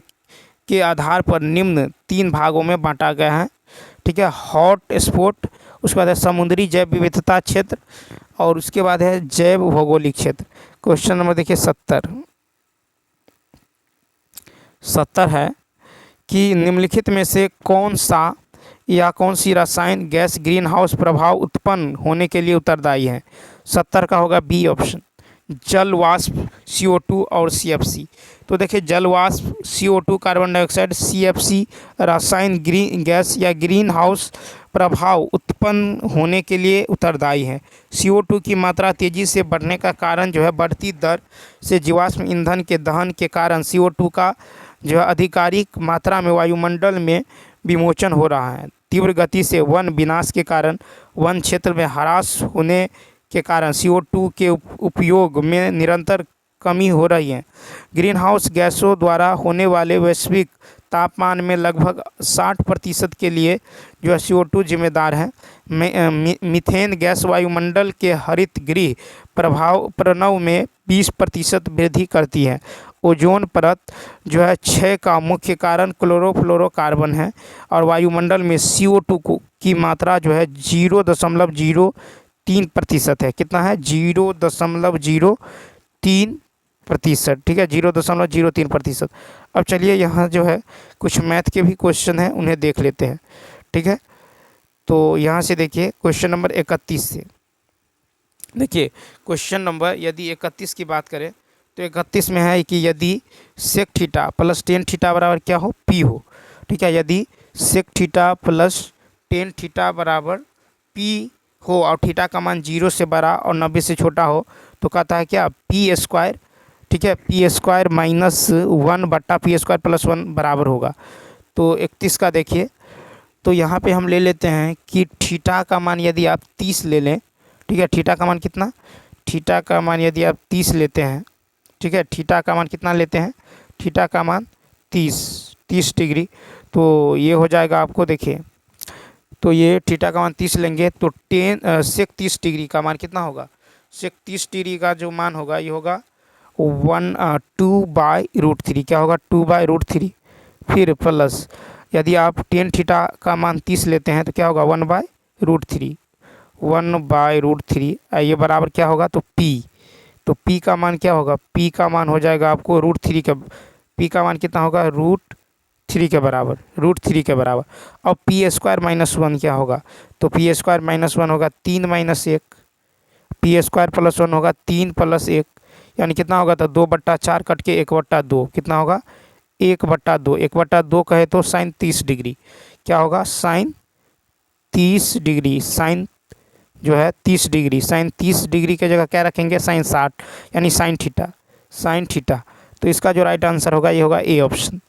के आधार पर निम्न 3 भागों में बांटा गया है। ठीक है, हॉट स्पॉट, उसके बाद है समुद्री जैव विविधता क्षेत्र और उसके बाद है जैव भौगोलिक क्षेत्र। क्वेश्चन नंबर देखिए 70 है कि निम्नलिखित में से कौन सा या कौन सी रसायन गैस ग्रीन हाउस प्रभाव उत्पन्न होने के लिए उत्तरदायी है? 70 का होगा बी ऑप्शन, जल वाष्प CO2 और CFC। तो देखिए, जल वाष्प CO2 कार्बन डाइऑक्साइड, CFC रसायन ग्रीन गैस या ग्रीन हाउस प्रभाव उत्पन्न होने के लिए उत्तरदायी है। CO2 की मात्रा तेज़ी से बढ़ने का कारण जो है बढ़ती दर से जीवाश्म ईंधन के दहन के कारण CO2 का जो है आधिकारिक मात्रा में वायुमंडल में विमोचन हो रहा है। तीव्र गति से वन विनाश के कारण वन क्षेत्र में ह्रास होने के कारण CO2 के उपयोग में निरंतर कमी हो रही है। ग्रीन हाउस गैसों द्वारा होने वाले वैश्विक तापमान में लगभग 60% के लिए जो है CO2 जिम्मेदार है। मीथेन गैस वायुमंडल के हरित गृह प्रणव में 20% वृद्धि करती है। ओजोन परत जो है क्षय का मुख्य कारण क्लोरोफ्लोरोकार्बन है और वायुमंडल में CO2 की मात्रा जो है 0.03% है। कितना है? 0.03%। ठीक है, 0.03%। अब चलिए यहाँ जो है कुछ मैथ के भी क्वेश्चन हैं, उन्हें देख लेते हैं। ठीक है, तो यहाँ से देखिए क्वेश्चन नंबर 31 से देखिए, क्वेश्चन नंबर यदि 31 की बात करें तो 31 में है कि यदि sec theta plus tan theta बराबर क्या हो? पी हो। ठीक है, यदि sec theta plus tan theta बराबर पी हो और थीटा का मान 0 से बड़ा और 90 से छोटा हो तो कहता है क्या? P²। ठीक है, P² माइनस 1/P² प्लस 1 बराबर होगा। तो 31 का देखिए, तो यहाँ पे हम ले लेते हैं कि थीटा का मान यदि आप 30 ले लें। ठीक है, थीटा का मान कितना? थीटा का मान यदि आप 30 लेते हैं। ठीक है, थीटा का मान कितना लेते हैं? थीटा का मान 30 डिग्री। तो ये हो जाएगा आपको, देखिए, तो ये थीटा का मान 30 लेंगे तो सेक 30 डिग्री का मान कितना होगा? सेक 30 डिग्री का जो मान होगा ये होगा 2/√3। क्या होगा? 2/√3। फिर प्लस यदि आप टेन थीटा का मान 30 लेते हैं तो क्या होगा? 1/√3। 1/√3 ये बराबर क्या होगा? तो P। तो P का मान क्या होगा? P का मान हो जाएगा आपको √3 का। P का मान कितना होगा? √3 के बराबर, √3 के बराबर। अब P² माइनस 1 क्या होगा? तो P² माइनस 1 होगा 3 माइनस 1। P² प्लस 1 होगा 3 प्लस 1, यानी कितना होगा? तो 2/4 कट के 1/2 कितना होगा? 1/2। 1/2 कहे तो साइन 30 डिग्री। क्या होगा? Sign 30 degree. साइन जो है 30 डिग्री, साइन 30 डिग्री की जगह क्या रखेंगे, साइन 60 यानी साइन थीटा, साइन थीटा। तो इसका जो राइट आंसर होगा ये होगा ए ऑप्शन।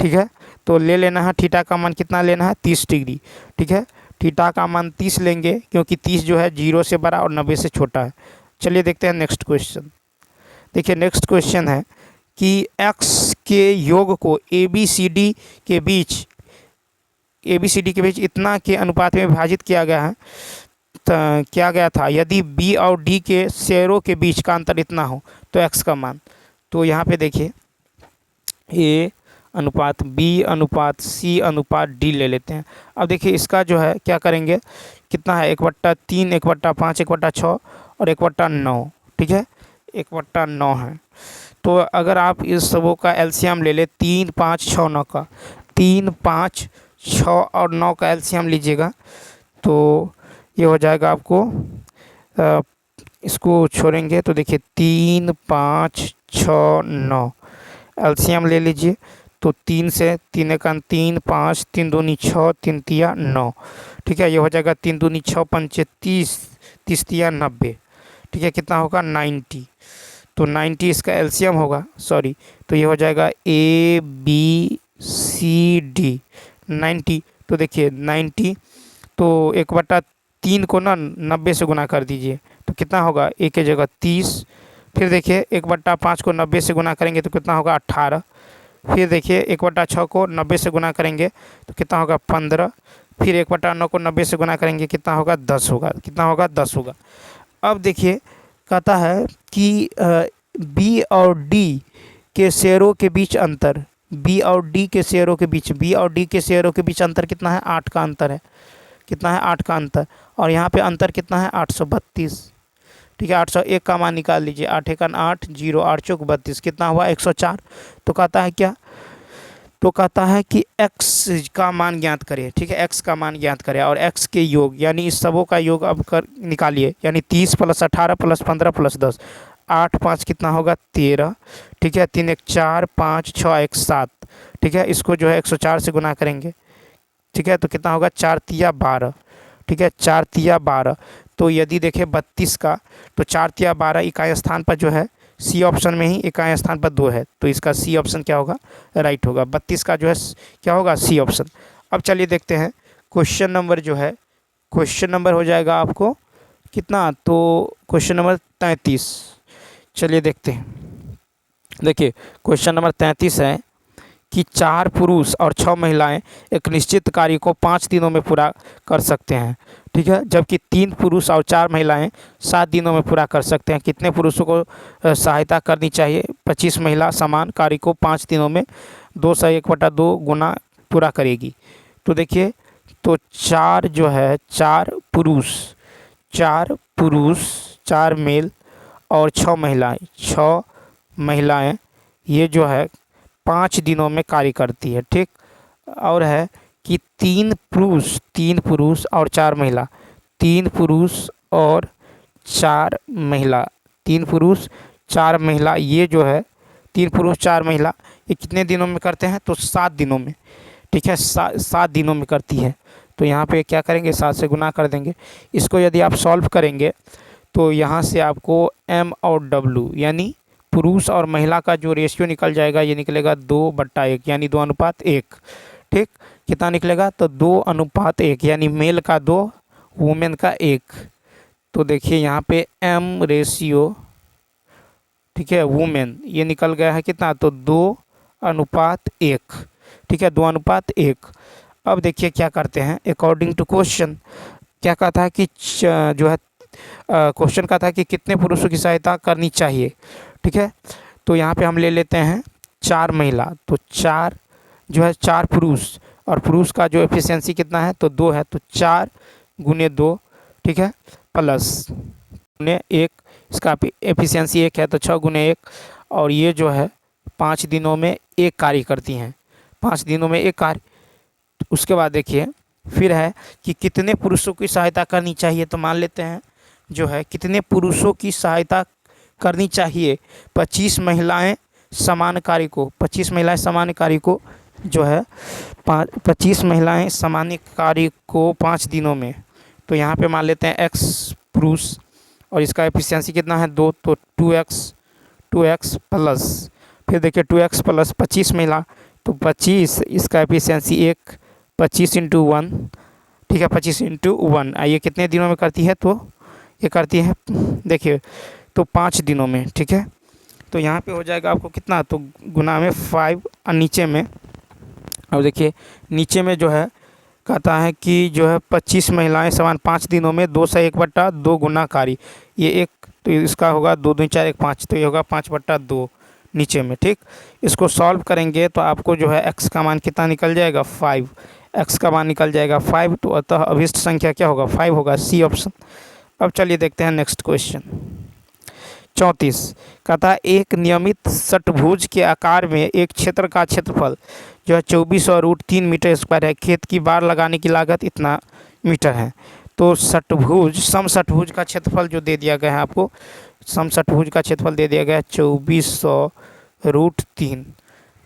ठीक है, तो ले लेना है थीटा का मान कितना लेना है, 30 डिग्री। ठीक है, थीटा का मान 30 लेंगे क्योंकि 30 जो है 0 से बड़ा और 90 से छोटा है। चलिए देखते हैं नेक्स्ट क्वेश्चन। देखिए नेक्स्ट क्वेश्चन है कि x के योग को ABCD के बीच इतना के अनुपात में विभाजित किया गया है, किया गया था यदि B और D के शेयरों के बीच का अंतर इतना हो तो x का मान। तो यहाँ पे देखिए A अनुपात B अनुपात C अनुपात D ले लेते हैं। अब देखिए इसका जो है क्या करेंगे, कितना है 1/3 1/5 1/6 और 1/9। ठीक है, 1/9 है। तो अगर आप इस सबों का एलसीएम ले ले 3 5 6 9 का, 3 5 6 और 9 का एलसीएम लीजिएगा तो ये हो जाएगा आपको, इसको छोड़ेंगे तो देखिए 3 5 6 9 एलसीएम ले लीजिए। तो 3 से 3 का 3 5 3 दूनी 6 3 तिया 9। ठीक है, ये हो जाएगा 3 दूनी 6 5 30 30 तिया 90। ठीक है, कितना होगा 90। तो 90 इसका एलसीएम होगा, सॉरी, तो ये हो जाएगा ABCD 90। तो देखिए 90 तो 1/3 को ना 90 से गुना कर दीजिए तो कितना होगा, A की जगह 30। फिर देखिए 1/5 को 90 से गुना करेंगे तो कितना होगा 18। फिर देखिए 1/6 को 90 से गुना करेंगे तो कितना होगा 15। फिर 1/9 को 90 से गुना करेंगे कितना होगा 10 होगा, कितना होगा 10 होगा। अब देखिए कहता है कि बी और डी के शेयरों के बीच अंतर, बी और डी के शेयरों के बीच, बी और डी के शेयरों के बीच अंतर कितना है, 8 का अंतर है। कितना है, 8 का अंतर। और यहाँ पे अंतर कितना है 832। ठीक है, 801 का मान निकाल लीजिए, 8 1 8 0 8 चौक 32, कितना हुआ 104। तो कहता है क्या, तो कहता है कि x का मान ज्ञात करें। ठीक है, x का मान ज्ञात करें और x के योग यानी इस सबों का योग अब कर निकालिए, यानी 30 + 18 + 15 + 10, 8 5 कितना होगा 13। ठीक है, 3 1 4 5 6 1 7। ठीक है, इसको जो है 104 से गुना करेंगे। ठीक है, तो कितना होगा 4 तिया 12। ठीक है, 4 तिया 12। तो यदि देखें 32 का, तो 4 तिया 12 इकाई स्थान पर जो है सी ऑप्शन में ही इकाई स्थान पर 2 है, तो इसका सी ऑप्शन क्या होगा, राइट होगा। 32 का जो है क्या होगा, सी ऑप्शन। अब चलिए देखते हैं क्वेश्चन नंबर जो है, क्वेश्चन नंबर हो जाएगा आपको कितना, तो क्वेश्चन नंबर 33। चलिए देखते हैं। देखिए क्वेश्चन नंबर 33 है कि 4 पुरुष और 6 महिलाएं एक निश्चित कार्य को 5 दिनों में पूरा कर सकते हैं। ठीक है, जबकि 3 पुरुष और 4 महिलाएं 7 दिनों में पूरा कर सकते हैं। कितने पुरुषों को सहायता करनी चाहिए, 25 महिला समान कार्य को 5 दिनों में 2 से 1/2 गुना पूरा करेगी। तो देखिए, तो 4 जो है 4 पुरुष 4 मेल और 6 महिलाएं ये जो है 5 दिनों में कार्य करती है। ठीक, और है कि 3 पुरुष और 4 महिला, 3 पुरुष और 4 महिला, 3 पुरुष 4 महिला, ये जो है 3 पुरुष 4 महिला ये कितने दिनों में करते हैं, तो 7 दिनों में। ठीक है, 7 दिनों में करती है। तो यहाँ पे क्या करेंगे, 7 से गुना कर देंगे। इसको यदि आप सॉल्व करेंगे तो यहाँ से आपको M और W यानी पुरुष और महिला का जो रेशियो निकल जाएगा ये निकलेगा 2/1 यानी 2:1। ठीक, कितना निकलेगा, तो 2:1 यानी मेल का 2 वुमेन का 1। तो देखिए यहाँ पे M रेशियो, ठीक है, वुमेन ये निकल गया है कितना, तो 2:1। ठीक है, 2:1। अब देखिए क्या करते हैं, अकॉर्डिंग टू क्वेश्चन क्या कहता है कि जो है क्वेश्चन कहता है कि कितने पुरुषों की सहायता करनी चाहिए। ठीक है, तो यहाँ पे हम ले लेते हैं 4 महिला, तो 4 जो है 4 पुरुष और पुरुष का जो एफिशिएंसी कितना है, तो 2 है, तो 4 × 2। ठीक है, प्लस × 1, इसका एफिशिएंसी 1 है तो 6 × 1। और ये जो है 5 दिनों में 1 कार्य करती हैं, 5 दिनों में 1 कार्य। उसके बाद देखिए फिर है कि कितने पुरुषों की सहायता करनी चाहिए, तो मान लेते हैं जो है कितने पुरुषों की सहायता करनी चाहिए, 25 महिलाएं समान कार्य को, 25 महिलाएं समान कार्य को जो है 25 महिलाएं समान कार्य को 5 दिनों में। तो यहाँ पे मान लेते हैं x स्प्रूस, और इसका एफिशिएंसी कितना है 2, तो 2x प्लस, फिर देखिए 2x प्लस 25 मिला तो 25, इसका एफिशिएंसी 1, 25 इंटू 1, ठीक है 25 इंटू 1, ये कितने दिनों में करती है, तो ये करती है देखिए तो 5 दिनों में, ठीक है। तो यहाँ पे हो जाएगा आपको कितना, तो गुना में 5, और नीचे में, अब देखिए नीचे में जो है कहता है कि जो है 25 महिलाएं समान 5 दिनों में 201/2 गुनाकारी, ये एक, तो इसका होगा 2 2 4 1 5, तो ये होगा 5/2 नीचे में, ठीक। इसको सॉल्व करेंगे तो आपको जो है x का मान कितना निकल जाएगा 5, x का मान निकल जाएगा 5, तो अतः अभिष्ट संख्या क्या होगा 5 होगा, सी ऑप्शन। अब चलिए देखते हैं नेक्स्ट क्वेश्चन 34, कहता है एक नियमित षटभुज के आकार में एक क्षेत्र का क्षेत्रफल जो है 24√3 मीटर स्क्वायर है, खेत की बाड़ लगाने की लागत इतना मीटर है। तो षटभुज, समषटभुज का क्षेत्रफल जो दे दिया गया है आपको, समषटभुज का क्षेत्रफल दे दिया गया है 24√3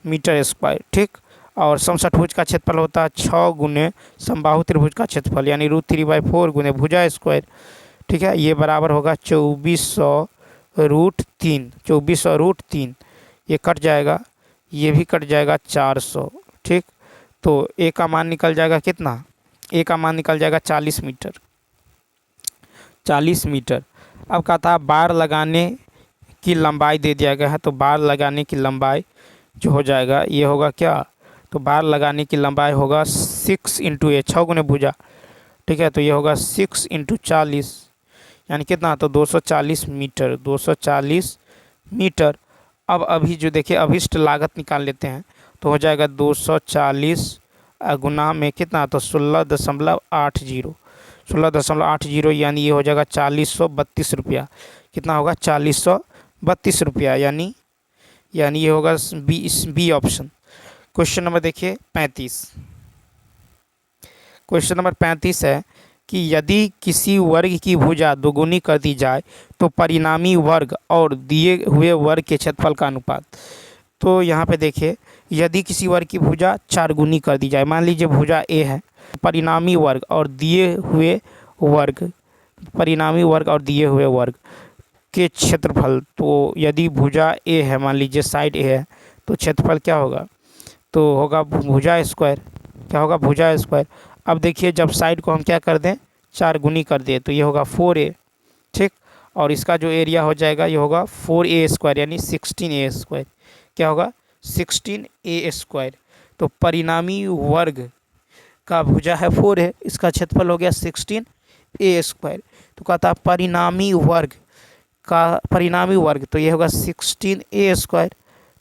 मीटर स्क्वायर, ठीक। और समषटभुज का क्षेत्रफल होता है 6 गुने समबाहु त्रिभुज का क्षेत्रफल, यानी √3/4 गुने भुजा स्क्वायर, ठीक है। ये बराबर होगा 24√3, ये कट जाएगा, ये भी कट जाएगा 400, ठीक। तो ए का मान निकल जाएगा कितना, ए का मान निकल जाएगा 40 मीटर, 40 मीटर। अब कहता है बाड़ लगाने की लंबाई दे दिया गया है, तो बाड़ लगाने की लंबाई जो हो जाएगा ये होगा क्या, तो बाड़ लगाने की लंबाई होगा 6 इंटू ए, 6 गुने भुजा, ठीक है। तो ये होगा 6 इंटू 40, यानी कितना, तो 240 मीटर, 240 मीटर। अब अभी जो देखिए अभिष्ट लागत निकाल लेते हैं, तो हो जाएगा 240 गुना में कितना, तो 16.80, 16.80, यानी ये हो जाएगा 4032 रुपया, कितना होगा 4032 रुपया, यानी ये होगा बी ऑप्शन। क्वेश्चन नंबर देखिए 35, क्वेश्चन नंबर 35 है कि यदि किसी वर्ग की भुजा दोगुनी कर दी जाए तो परिणामी वर्ग और दिए हुए वर्ग के क्षेत्रफल का अनुपात। तो यहाँ पे देखिए यदि किसी वर्ग की भुजा 4 गुनी कर दी जाए, मान लीजिए भुजा ए है, परिणामी वर्ग और दिए हुए वर्ग, परिणामी वर्ग और दिए हुए वर्ग के क्षेत्रफल, तो यदि भुजा ए है, मान लीजिए साइड ए है, तो क्षेत्रफल क्या होगा, तो होगा भुजा स्क्वायर, क्या होगा भुजा स्क्वायर। अब देखिए जब साइड को हम क्या कर दें 4 गुनी कर दें, तो ये होगा 4a, ठीक। और इसका जो एरिया हो जाएगा ये होगा 4a स्क्वायर, यानी 16a स्क्वायर, क्या होगा 16a स्क्वायर। तो परिणामी वर्ग का भुजा है 4 है, इसका क्षेत्रफल हो गया 16a स्क्वायर। तो कहता है परिणामी वर्ग का, परिणामी वर्ग, तो ये होगा 16a स्क्वायर,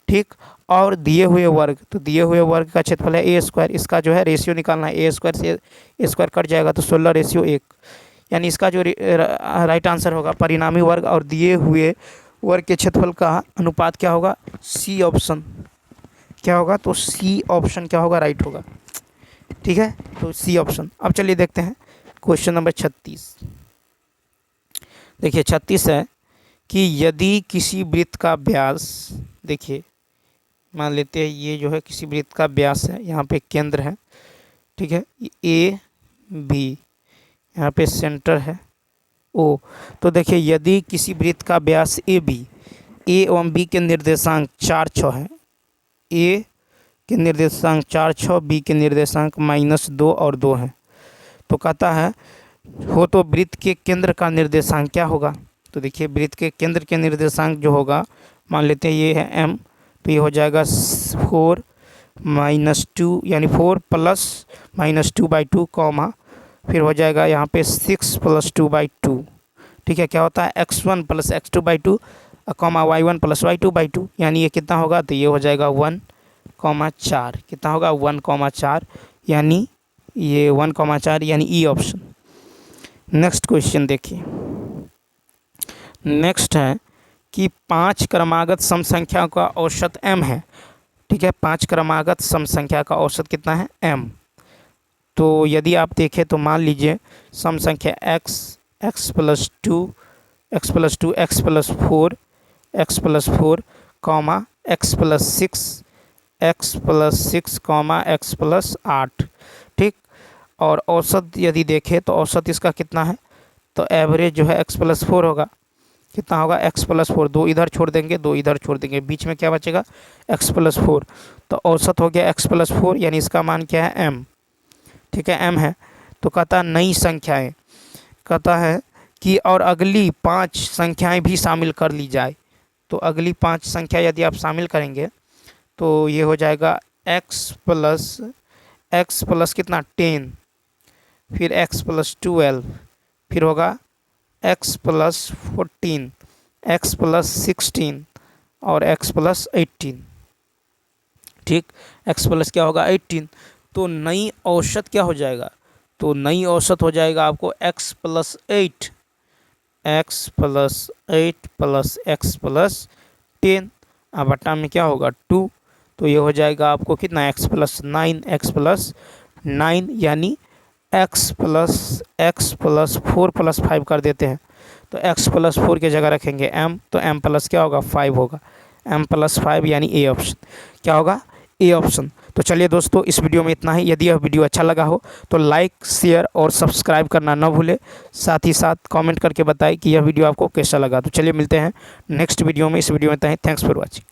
ठीक। और दिए हुए वर्ग, तो दिए हुए वर्ग का क्षेत्रफल है ए स्क्वायर, इसका जो है रेशियो निकालना है, ए स्क्वायर से ए स्क्वायर कट जाएगा तो 16:1, यानी इसका जो राइट आंसर होगा परिणामी वर्ग और दिए हुए वर्ग के क्षेत्रफल का अनुपात क्या होगा, सी ऑप्शन, क्या होगा, तो सी ऑप्शन क्या होगा, राइट होगा, ठीक है। तो सी ऑप्शन। अब चलिए देखते हैं क्वेश्चन नंबर 36, देखिए 36 है कि यदि किसी वृत्त का व्यास, देखिए मान लेते हैं ये जो है किसी वृत्त का व्यास है, यहाँ पे केंद्र है, ठीक है, ए बी, यहाँ पे सेंटर है ओ। तो देखिए यदि किसी वृत्त का व्यास ए बी, ए एवं बी के निर्देशांक 4 6 है, ए के निर्देशांक 4 6, बी के निर्देशांक -2 और 2 है, तो कहता है हो तो वृत्त के केंद्र का निर्देशांक क्या होगा। तो देखिए वृत्त के केंद्र के निर्देशांक जो होगा, मान लेते हैं ये है m, तो ये हो जाएगा 4 -2, यानी 4 + -2/2 कॉमा, फिर हो जाएगा यहाँ पे 6 + 2/2, ठीक है। क्या होता है x1 + x2/2 comma y1 + y2/2, यानी ये कितना होगा, तो ये हो जाएगा 1,4, कितना होगा 1,4, यानी ये 1,4, यानी ई ऑप्शन। नेक्स्ट क्वेश्चन देखिए, नेक्स्ट है कि 5 क्रमागत सम संख्या का औसत m है, ठीक है। 5 क्रमागत सम संख्या का औसत कितना है m। तो यदि आप देखें तो मान लीजिए सम संख्या x, x + 2, x + 2, x + 4, x + 4 comma x + 6, x + 6 comma x + 8, ठीक। और औसत यदि देखें तो औसत इसका कितना है तो एवरेज जो है एक्स प्लस 4 होगा। कितना होगा? X plus 4। 2 इधर छोड़ देंगे, 2 इधर छोड़ देंगे, बीच में क्या बचेगा? X plus 4। तो औसत हो गया एक्स प्लस 4, यानी इसका मान क्या है? एम। ठीक है, एम है। तो कहता है नई संख्याएं, कहता है कि और अगली 5 संख्याएं भी शामिल कर ली जाए। तो अगली 5 संख्या यदि आप शामिल करेंगे तो ये हो जाएगा एक्स प्लस कितना? 10, फिर एक्स प्लस 12, फिर होगा एक्स प्लस 14, एक्स प्लस 16 और एक्स प्लस 18। ठीक, एक्स प्लस क्या होगा? 18। तो नई औसत क्या हो जाएगा? तो नई औसत हो जाएगा आपको x plus 8, x plus 8 plus x plus 10, अब बटा में क्या होगा? 2। तो ये हो जाएगा आपको कितना? एक्स प्लस 9, एक्स प्लस 9, यानी एक्स प्लस 4 प्लस 5 कर देते हैं। तो एक्स प्लस 4 की जगह रखेंगे एम, तो एम प्लस क्या होगा? 5 होगा। एम प्लस 5 यानी ए ऑप्शन। क्या होगा? A option. तो चलिए दोस्तों, इस वीडियो में इतना ही। यदि यह वीडियो अच्छा लगा हो तो लाइक, शेयर और सब्सक्राइब करना ना भूले। साथ ही साथ कमेंट करके बताएं कि यह वीडियो आपको कैसा लगा। तो चलिए मिलते हैं नेक्स्ट वीडियो में। इस वीडियो में इतना ही। Thanks for watching.